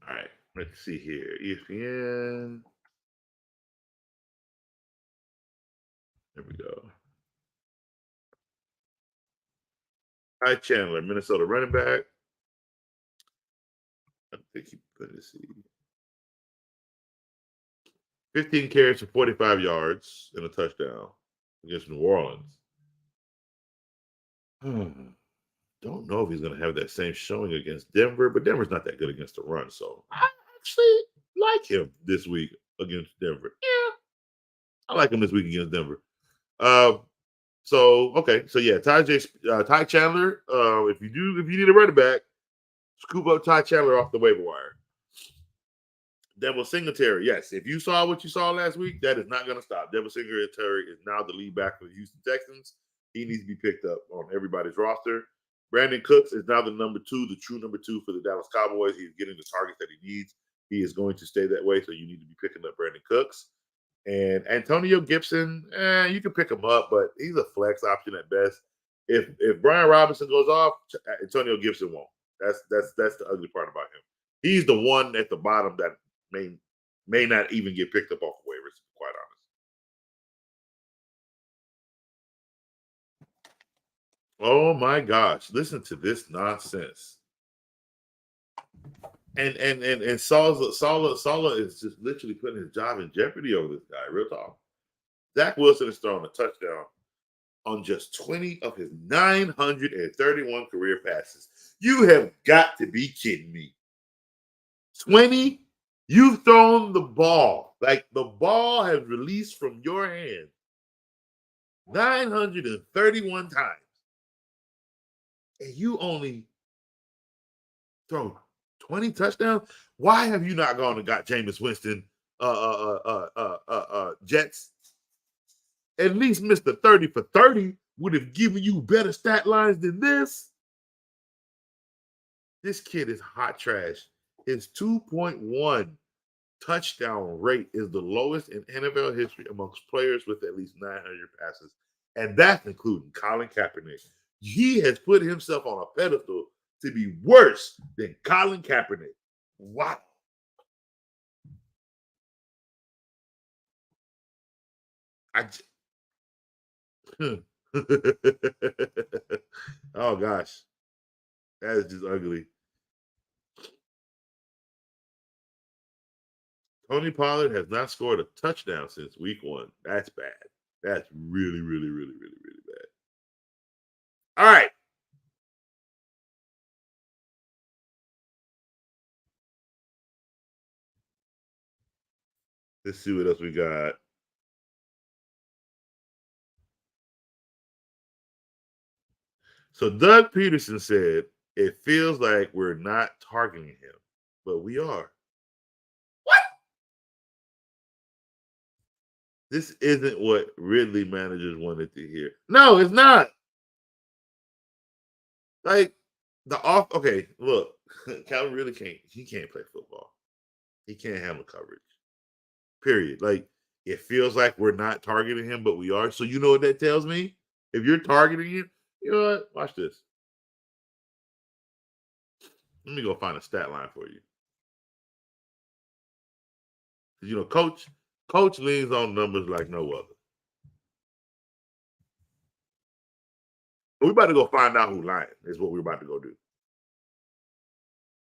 All right, let's see here. ESPN. There we go. Ty Chandler, Minnesota running back. I think he put it. See. 15 carries for 45 yards and a touchdown against New Orleans. Don't know if he's going to have that same showing against Denver, but Denver's not that good against the run. So I actually like him this week against Denver. Yeah, I like him this week against Denver. Okay. So yeah, Ty Chandler. If you need a running back, scoop up Ty Chandler off the waiver wire. Devil Singletary, yes. If you saw what you saw last week, that is not going to stop. Devil Singletary is now the lead back for the Houston Texans. He needs to be picked up on everybody's roster. Brandon Cooks is now the number 2, the true number 2 for the Dallas Cowboys. He's getting the targets that he needs. He is going to stay that way, so you need to be picking up Brandon Cooks. And Antonio Gibson, you can pick him up, but he's a flex option at best. If Brian Robinson goes off, Antonio Gibson won't. That's the ugly part about him. He's the one at the bottom that may not even get picked up off the waivers, to be quite honest. Oh my gosh, listen to this nonsense. And Saleh is just literally putting his job in jeopardy over this guy. Real talk. Zach Wilson has thrown a touchdown on just 20 of his 931 career passes. You have got to be kidding me. 20? You've thrown the ball. Like the ball has released from your hand 931 times. And you only throw 20 touchdowns? Why have you not gone and got Jameis Winston Jets? At least Mr. 30 for 30 would have given you better stat lines than this. This kid is hot trash. His 2.1 touchdown rate is the lowest in NFL history amongst players with at least 900 passes. And that's including Colin Kaepernick. He has put himself on a pedestal to be worse than Colin Kaepernick. Wow. Oh gosh. That is just ugly. Tony Pollard has not scored a touchdown since week 1. That's bad. That's really, really, really, really, really bad. All right. Let's see what else we got. So Doug Peterson said, it feels like we're not targeting him, but we are. What? This isn't what Ridley managers wanted to hear. No, it's not. Like okay, look, Calvin really he can't play football. He can't handle coverage. Period. Like, it feels like we're not targeting him, but we are. So you know what that tells me? If you're targeting him, you know what? Watch this. Let me go find a stat line for you. You know, Coach leans on numbers like no other. We're about to go find out who's lying, is what we're about to go do.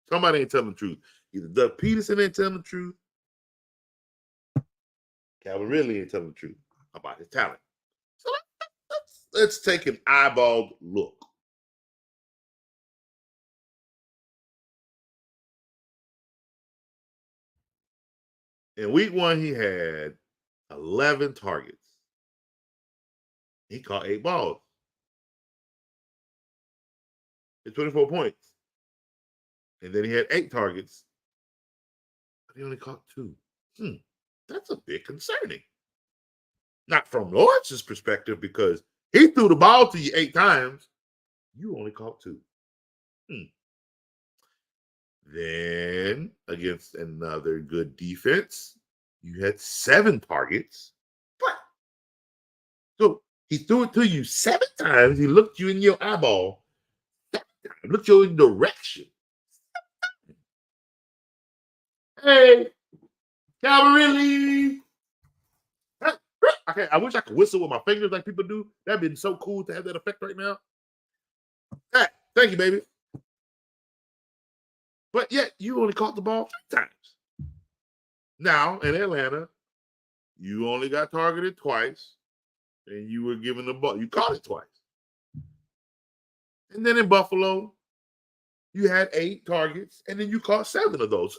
Somebody ain't telling the truth. Either Doug Peterson ain't telling the truth, Calvin Ridley ain't telling the truth about his talent. So let's take an eyeballed look. In week 1, he had 11 targets. He caught 8 balls. It's 24 points. And then he had 8 targets, but he only caught 2. That's a bit concerning. Not from Lawrence's perspective, because he threw the ball to you 8 times. You only caught 2. Then, against another good defense, you had 7 targets. But so he threw it to you 7 times. He looked you in your eyeball 7 times, looked you in direction. Hey, Calvary. Okay, I wish I could whistle with my fingers like people do. That'd been so cool to have that effect right now. Hey, thank you, baby. But yet, you only caught the ball 3 times. Now, in Atlanta, you only got targeted twice, and you were given the ball. You caught it twice. And then in Buffalo, you had 8 targets, and then you caught 7 of those.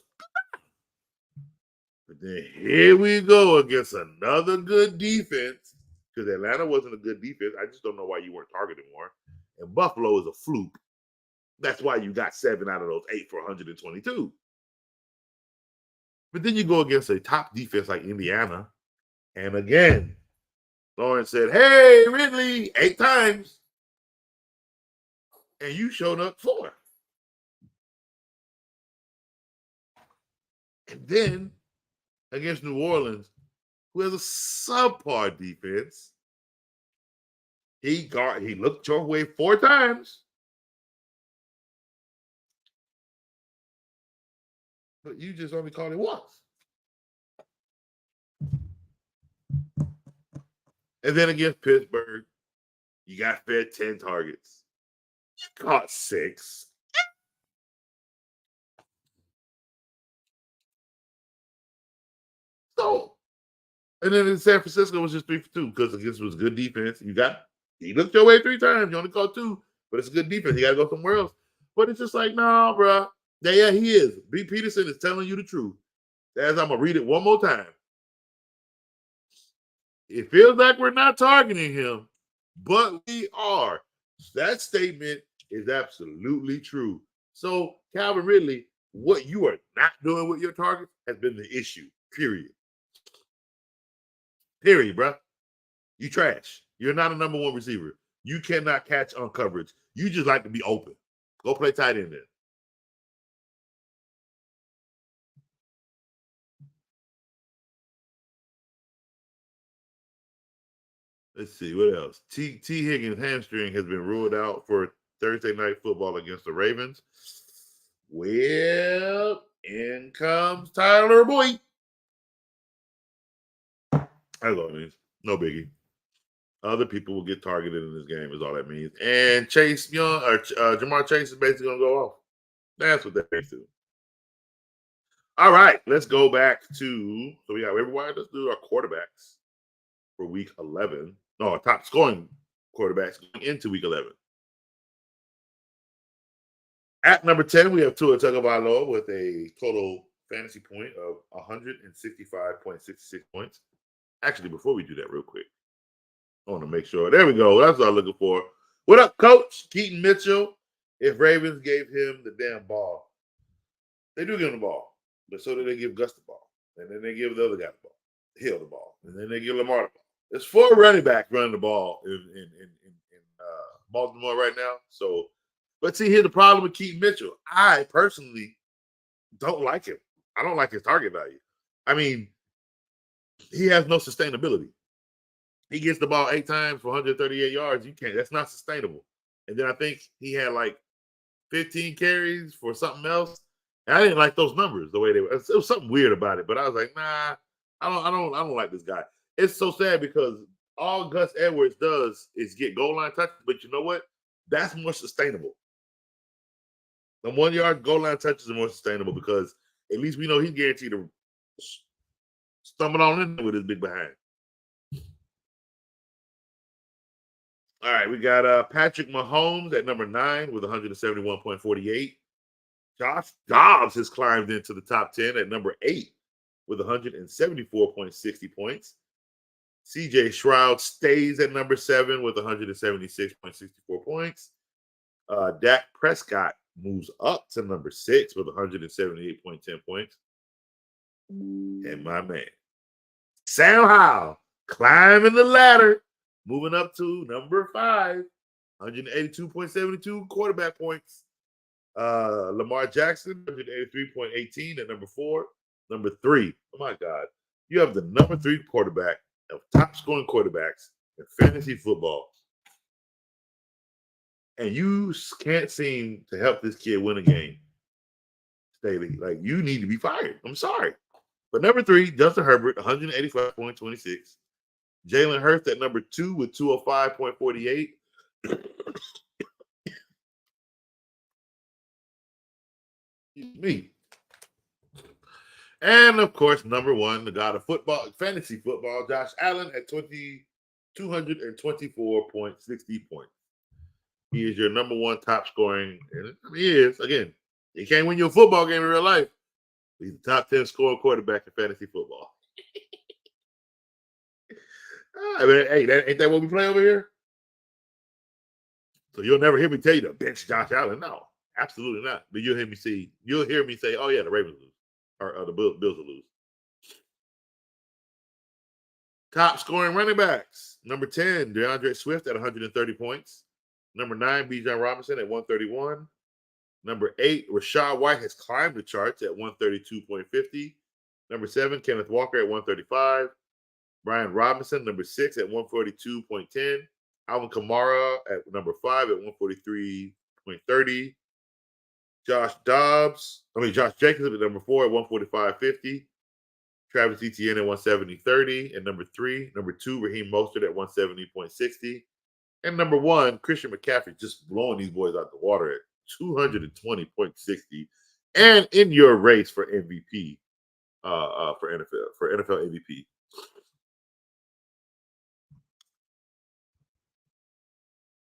But then here we go against another good defense, because Atlanta wasn't a good defense. I just don't know why you weren't targeting more. And Buffalo is a fluke. That's why you got 7 out of those 8 for 122. But then you go against a top defense like Indiana, and again, Lawrence said, "Hey, Ridley," 8 times, and you showed up 4. And then against New Orleans, who has a subpar defense, he looked your way 4 times. But you just only caught it once. And then against Pittsburgh, you got fed 10 targets. You caught 6. So, and then in San Francisco, it was just 3 for 2 because against it was good defense. He looked your way 3 times. You only caught 2, but it's a good defense. You got to go somewhere else. But it's just like, no, bro. Yeah, he is. B. Peterson is telling you the truth. As I'm going to read it one more time. It feels like we're not targeting him, but we are. That statement is absolutely true. So, Calvin Ridley, what you are not doing with your targets has been the issue, period. Period, bro. You trash. You're not a number 1 receiver. You cannot catch on coverage. You just like to be open. Go play tight end then. Let's see, what else? T. Higgins' hamstring has been ruled out for Thursday night football against the Ravens. Well, in comes Tyler Boyd. That's all it means. No biggie. Other people will get targeted in this game is all that means. And Chase Young, or Jamar Chase is basically going to go off. That's what that means too. All right, let's go back to, so we got everybody. Let's do our quarterbacks for week 11. No, our top scoring quarterbacks going into week 11. At number 10, we have Tua Tagovailoa with a total fantasy point of 165.66 points. Actually, before we do that real quick, I want to make sure. There we go. That's what I'm looking for. What up, Coach? Keaton Mitchell. If Ravens gave him the damn ball, they do give him the ball, but so do they give Gus the ball. And then they give the other guy the ball, Hill the ball. And then they give Lamar the ball. There's 4 running backs running the ball in Baltimore right now. So, but see, here's the problem with Keaton Mitchell. I personally don't like him. I don't like his target value. I mean, he has no sustainability. He gets the ball 8 times for 138 yards. You can't. That's not sustainable. And then I think he had like 15 carries for something else. And I didn't like those numbers the way they were. It was something weird about it. But I was like, nah, I don't like this guy. It's so sad because all Gus Edwards does is get goal line touches. But you know what? That's more sustainable. The 1 yard goal line touches are more sustainable because at least we know he's guaranteed to stumble on in with his big behind. All right, we got Patrick Mahomes at number 9 with 171.48. Josh Dobbs has climbed into the top 10 at number 8 with 174.60 points. CJ Stroud stays at number 7 with 176.64 points. Dak Prescott moves up to number 6 with 178.10 points. And my man, Sam Howell, climbing the ladder, moving up to number 5, 182.72 quarterback points. Lamar Jackson, 183.18 at number 4. Number 3, oh my God, you have the number 3 quarterback of top scoring quarterbacks in fantasy football. And you can't seem to help this kid win a game. Staley, like, you need to be fired. I'm sorry. But number 3, Justin Herbert, 185.26. Jalen Hurts at number 2 with 205.48. Excuse me. And of course, number 1, the god of football, fantasy football, Josh Allen at 224.60 points. He is your number 1 top scoring, and he is, again, he can't win you a football game in real life. He's the top 10 scoring quarterback in fantasy football. I mean, hey, ain't that what we play over here? So you'll never hear me tell you to bench Josh Allen. No, absolutely not. But you'll hear me say, oh yeah, the Ravens lose. Or the Bills will lose. Top scoring running backs. Number 10, DeAndre Swift at 130 points. Number 9, Bijan Robinson at 131. Number 8, Rachaad White has climbed the charts at 132.50. Number 7, Kenneth Walker at 135. Brian Robinson, number 6 at 142.10. Alvin Kamara at number 5 at 143.30. Josh Jacobs at number 4 at 145.50. Travis Etienne at 170.30. And number 2, Raheem Mostert at 170.60. And number 1, Christian McCaffrey, just blowing these boys out the water at 220.60. And in your race for MVP, for NFL MVP.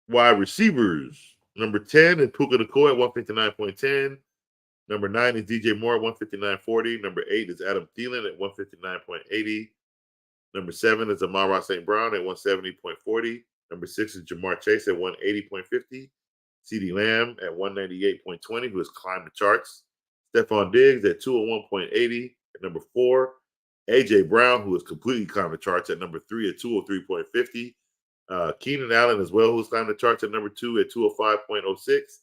Wide receivers. Number 10 is Puka Nacua at 159.10. Number 9 is DJ Moore at 159.40. Number 8 is Adam Thielen at 159.80. Number 7 is Amon-Ra St. Brown at 170.40. Number 6 is Jamar Chase at 180.50. CeeDee Lamb at 198.20, who has climbed the charts. Stephon Diggs at 201.80. At number 4, A.J. Brown, who has completely climbed the charts at number 3 at 203.50. Keenan Allen as well, who's climbed the charts at number 2 at 205.06.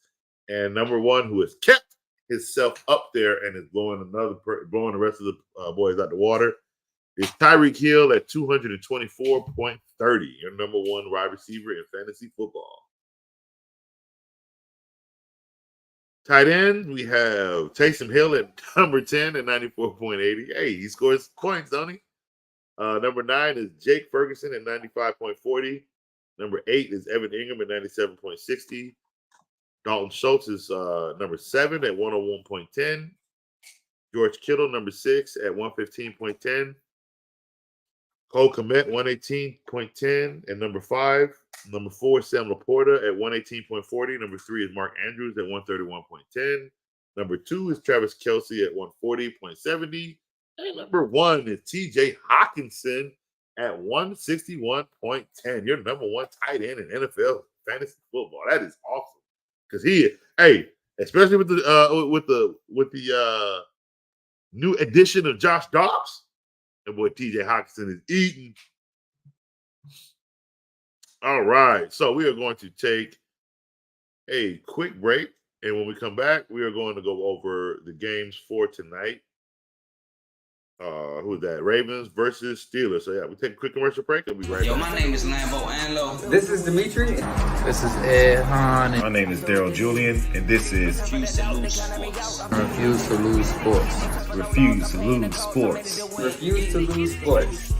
And number 1, who has kept himself up there and is blowing the rest of the boys out the water, is Tyreek Hill at 224.30, your number 1 wide receiver in fantasy football. Tight end, we have Taysom Hill at number 10 at 94.80. Hey, he scores points, don't he? Number 9 is Jake Ferguson at 95.40. Number 8 is Evan Ingram at 97.60. Dalton Schultz is number 7 at 101.10. George Kittle, number 6 at 115.10. Cole Kmet, 118.10. And number 4 is Sam Laporta at 118.40. Number 3 is Mark Andrews at 131.10. Number 2 is Travis Kelce at 140.70. And number 1 is TJ Hawkinson at 161.10. Your number 1 tight end in NFL fantasy football. That is awesome. Because especially with the new addition of Josh Dobbs, and boy TJ Hawkinson is eating. All right, so we are going to take a quick break, and when we come back, we are going to go over the games for tonight. Who's that? Ravens versus Steelers. So yeah, we take a quick commercial break and we'll be right back. My name is Lambo Anlo. This is Dimitri. This is Ed Hahn. My name is Daryl Julian, and this is Refuse to lose sports. Refuse to lose sports. Refuse to Lose Sports. Refuse to lose sports.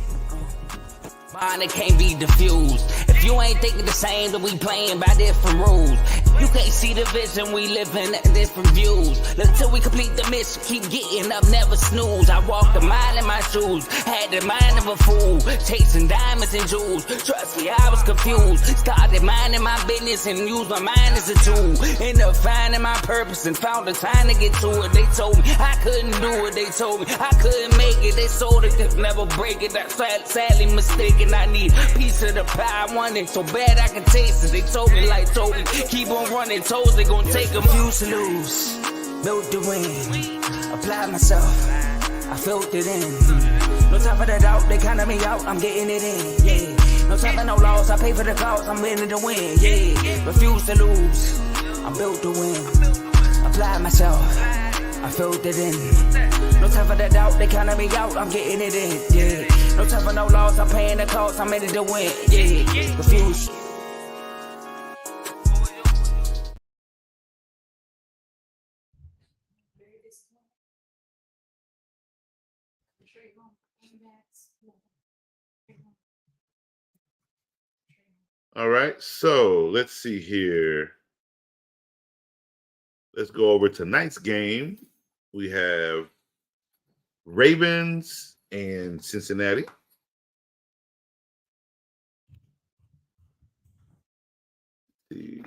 Mind that can't be diffused. If you ain't thinking the same, then we playing by different rules. You can't see the vision, we living at different views. Until we complete the mission, keep getting up, never snooze. I walked a mile in my shoes, had the mind of a fool, chasing diamonds and jewels. Trust me, I was confused. Started minding my business and used my mind as a tool. Ended up finding my purpose and found the time to get to it. They told me I couldn't do it. They told me I couldn't make it. They sold it, could never break it. That's sadly mistaken. I need a piece of the pie. I want it so bad I can taste it. They told me, like told me, keep on running toes. They gon' take them. Refuse to lose, built to win. Apply myself, I felt it in. No time for the doubt, they counted me out. I'm getting it in. Yeah. No time for no loss. I pay for the cost. I'm winning to win. Yeah. Refuse to lose, I'm built to win. Apply myself, I felt it in. No time for the doubt, they counted me out, I'm getting it in, yeah. No time for no loss, I'm paying the cost, I'm in it to win, yeah. Refuse. All right, so let's see here. Let's go over tonight's game. We have Ravens and Cincinnati. Let's see.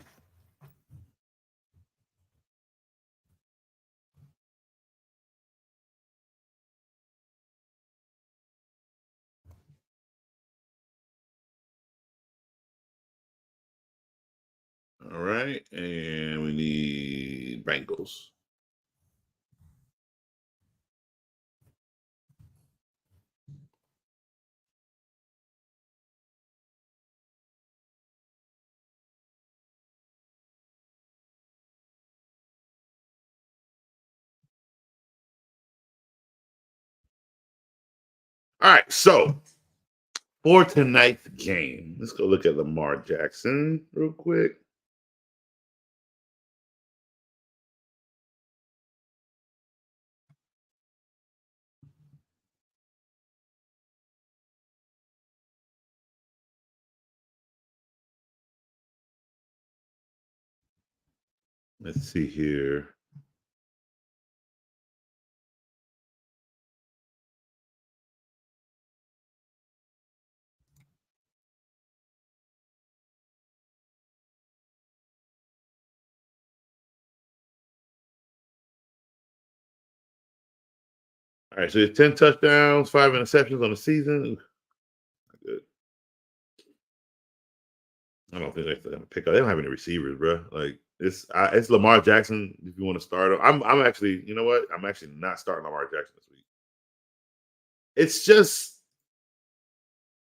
All right, and we need Bengals. All right, so for tonight's game, let's go look at Lamar Jackson real quick. Let's see here. All right, so it's 10 touchdowns, 5 interceptions on the season. Good. I don't think they're gonna pick up. They don't have any receivers, bro. Like it's Lamar Jackson. If you want to start him, I'm actually, you know what? I'm actually not starting Lamar Jackson this week. It's just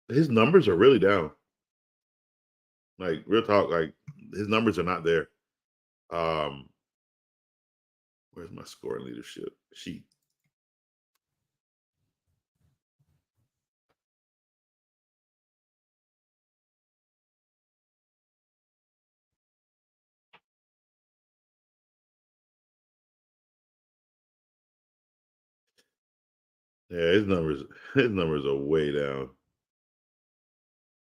his numbers are really down. Like real talk, like his numbers are not there. Where's my scoring leadership sheet? Yeah, his numbers are way down.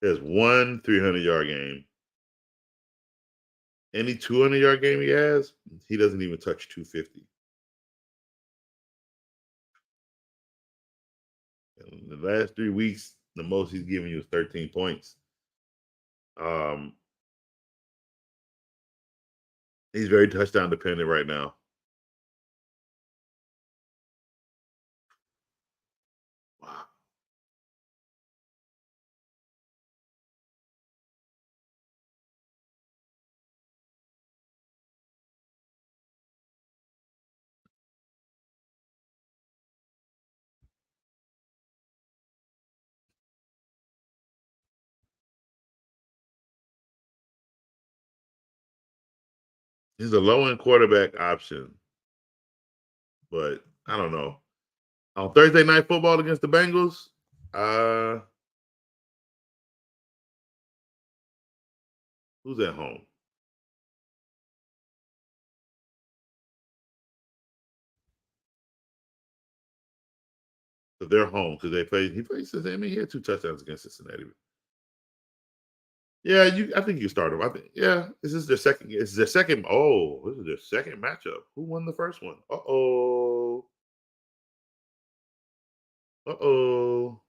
There's one 300-yard game. Any 200-yard game he has, he doesn't even touch 250. In the last 3 weeks, the most he's given you is 13 points. He's very touchdown dependent right now. Wow. He's a low-end quarterback option, but I don't know. On Thursday night football against the Bengals, who's at home? So they're home because he had 2 touchdowns against Cincinnati. Yeah, I think you can start them. I think, yeah, this is their second. This is their second. Oh, this is their second matchup. Who won the first one? Uh-oh. Uh-oh.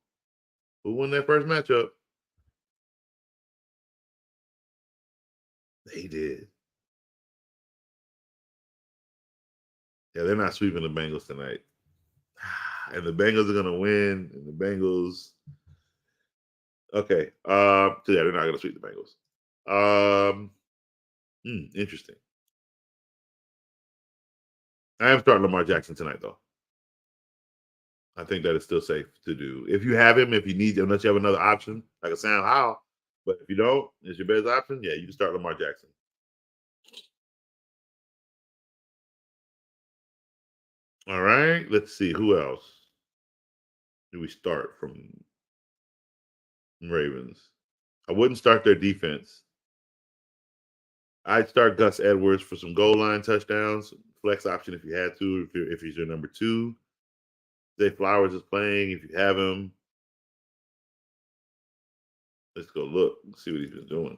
Who won that first matchup? They did. Yeah, they're not sweeping the Bengals tonight. And the Bengals are gonna win. And the Bengals. Okay. So yeah, they're not gonna sweep the Bengals. Interesting. I am starting Lamar Jackson tonight, though. I think that is still safe to do. If you have him, if you need, unless you have another option, like a Sam Howell. But if you don't, it's your best option. Yeah, you can start Lamar Jackson. All right. Let's see who else do we start from Ravens. I wouldn't start their defense. I'd start Gus Edwards for some goal line touchdowns, flex option if you had to, if he's your number 2. Zay Flowers is playing if you have him. Let's go look and see what he's been doing.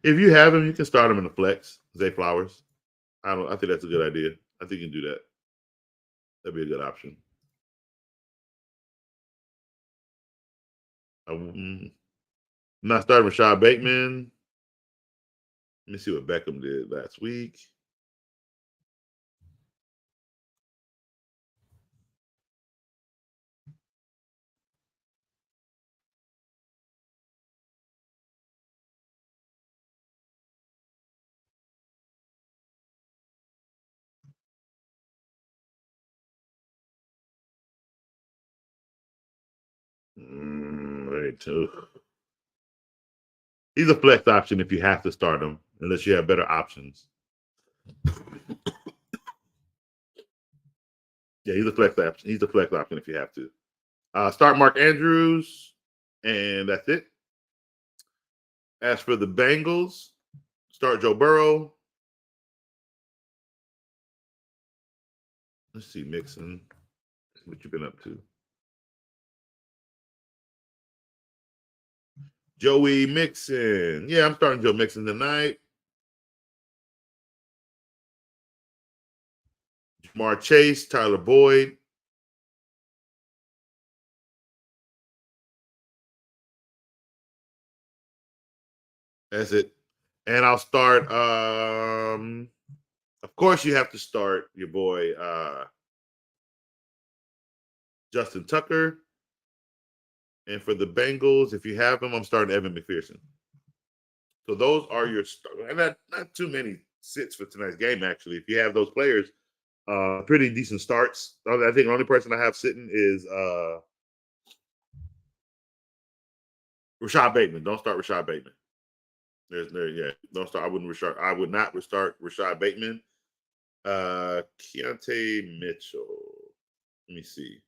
If you have him, you can start him in the flex. Zay Flowers. I think that's a good idea. I think you can do that. That'd be a good option. I'm not starting Rashad Bateman. Let me see what Beckham did last week. Right, too. He's a flex option if you have to start him, unless you have better options. Yeah, he's a flex option. He's a flex option if you have to. Start Mark Andrews, and that's it. As for the Bengals, start Joe Burrow. Let's see, Mixon. What you been up to? Joey Mixon. Yeah, I'm starting Joe Mixon tonight. Jamar Chase, Tyler Boyd. That's it. And I'll start. Of course, you have to start your boy Justin Tucker. And for the Bengals, if you have him, I'm starting Evan McPherson. So those are your and not too many sits for tonight's game. Actually, if you have those players, pretty decent starts. I think the only person I have sitting is Rashad Bateman. Don't start Rashad Bateman. Don't start. I would not restart Rashad Bateman. Keontae Mitchell. Let me see.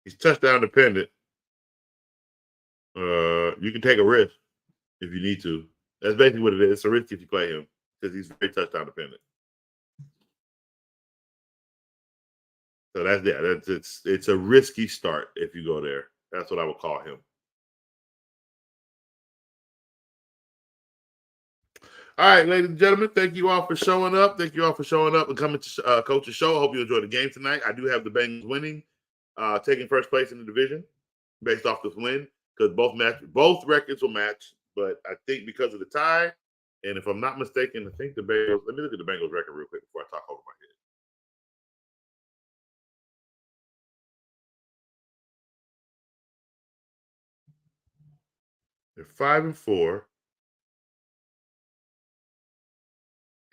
He's touchdown dependent. You can take a risk if you need to. That's basically what it is. It's a risk if you play him because he's very touchdown dependent. So it's a risky start if you go there. That's what I would call him. All right, ladies and gentlemen, thank you all for showing up. Thank you all for showing up and coming to Coach's Show. I hope you enjoyed the game tonight. I do have the Bengals winning, taking first place in the division based off this win because both records will match. But I think because of the tie, and if I'm not mistaken, I think the Bengals. Let me look at the Bengals record real quick before I talk over my head. They're 5-4.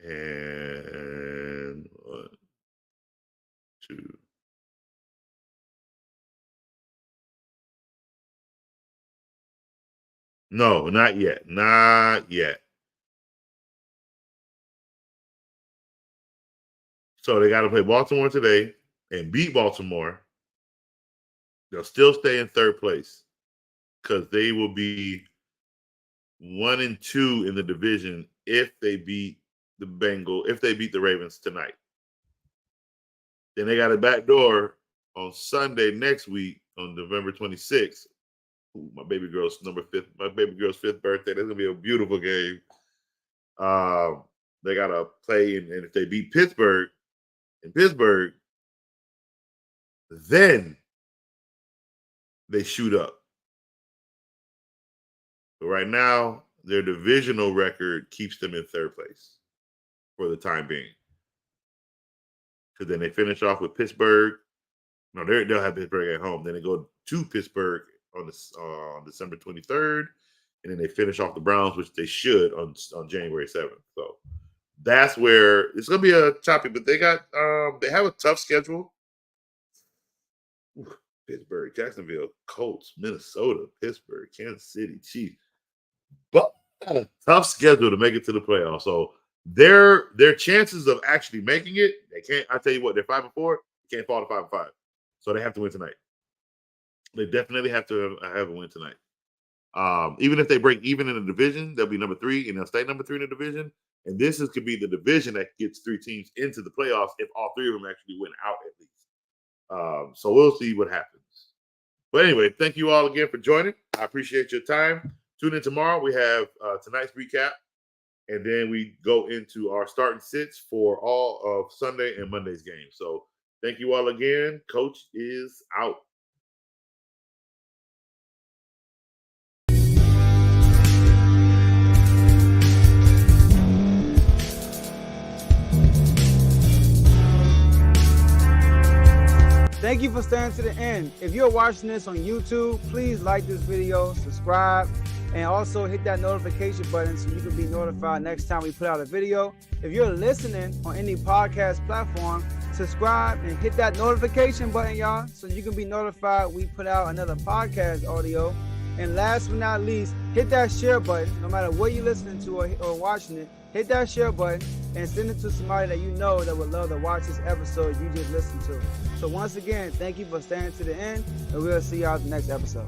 And 1, 2. No, not yet. Not yet. So they got to play Baltimore today and beat Baltimore. They'll still stay in third place because they will be 1-2 in the division if they beat the Ravens tonight. Then they got a back door on Sunday next week on November 26th. Ooh, my baby girl's fifth birthday. That's gonna be a beautiful game. They gotta play, and if they beat Pittsburgh in Pittsburgh, then they shoot up. But right now, their divisional record keeps them in third place for the time being. Because then they finish off with Pittsburgh. No, they'll have Pittsburgh at home. Then they go to Pittsburgh on December 23rd. And then they finish off the Browns, which they should on January 7th. So that's where it's going to be a choppy. But they have a tough schedule. Ooh, Pittsburgh, Jacksonville, Colts, Minnesota, Pittsburgh, Kansas City, Chiefs. But a tough schedule to make it to the playoffs. So their chances of actually making it, they can't. I tell you what, they're 5-4. They can't fall to 5-5. So they have to win tonight. They definitely have to have a win tonight. Even if they break even in the division, they'll be number 3, and they'll stay number 3 in the division. And this could be the division that gets 3 teams into the playoffs if all 3 of them actually win out at least. So we'll see what happens. But anyway, thank you all again for joining. I appreciate your time. Tune in tomorrow. We have tonight's recap, and then we go into our starting sits for all of Sunday and Monday's games. So thank you all again. Coach is out. Thank you for staying to the end. If you're watching this on YouTube, please like this video, subscribe, and also hit that notification button so you can be notified next time we put out a video. If you're listening on any podcast platform, subscribe and hit that notification button, y'all, so you can be notified we put out another podcast audio. And last but not least, hit that share button. No matter what you're listening to or watching it, hit that share button and send it to somebody that you know that would love to watch this episode you just listened to. So once again, thank you for staying to the end, and we'll see y'all at the next episode.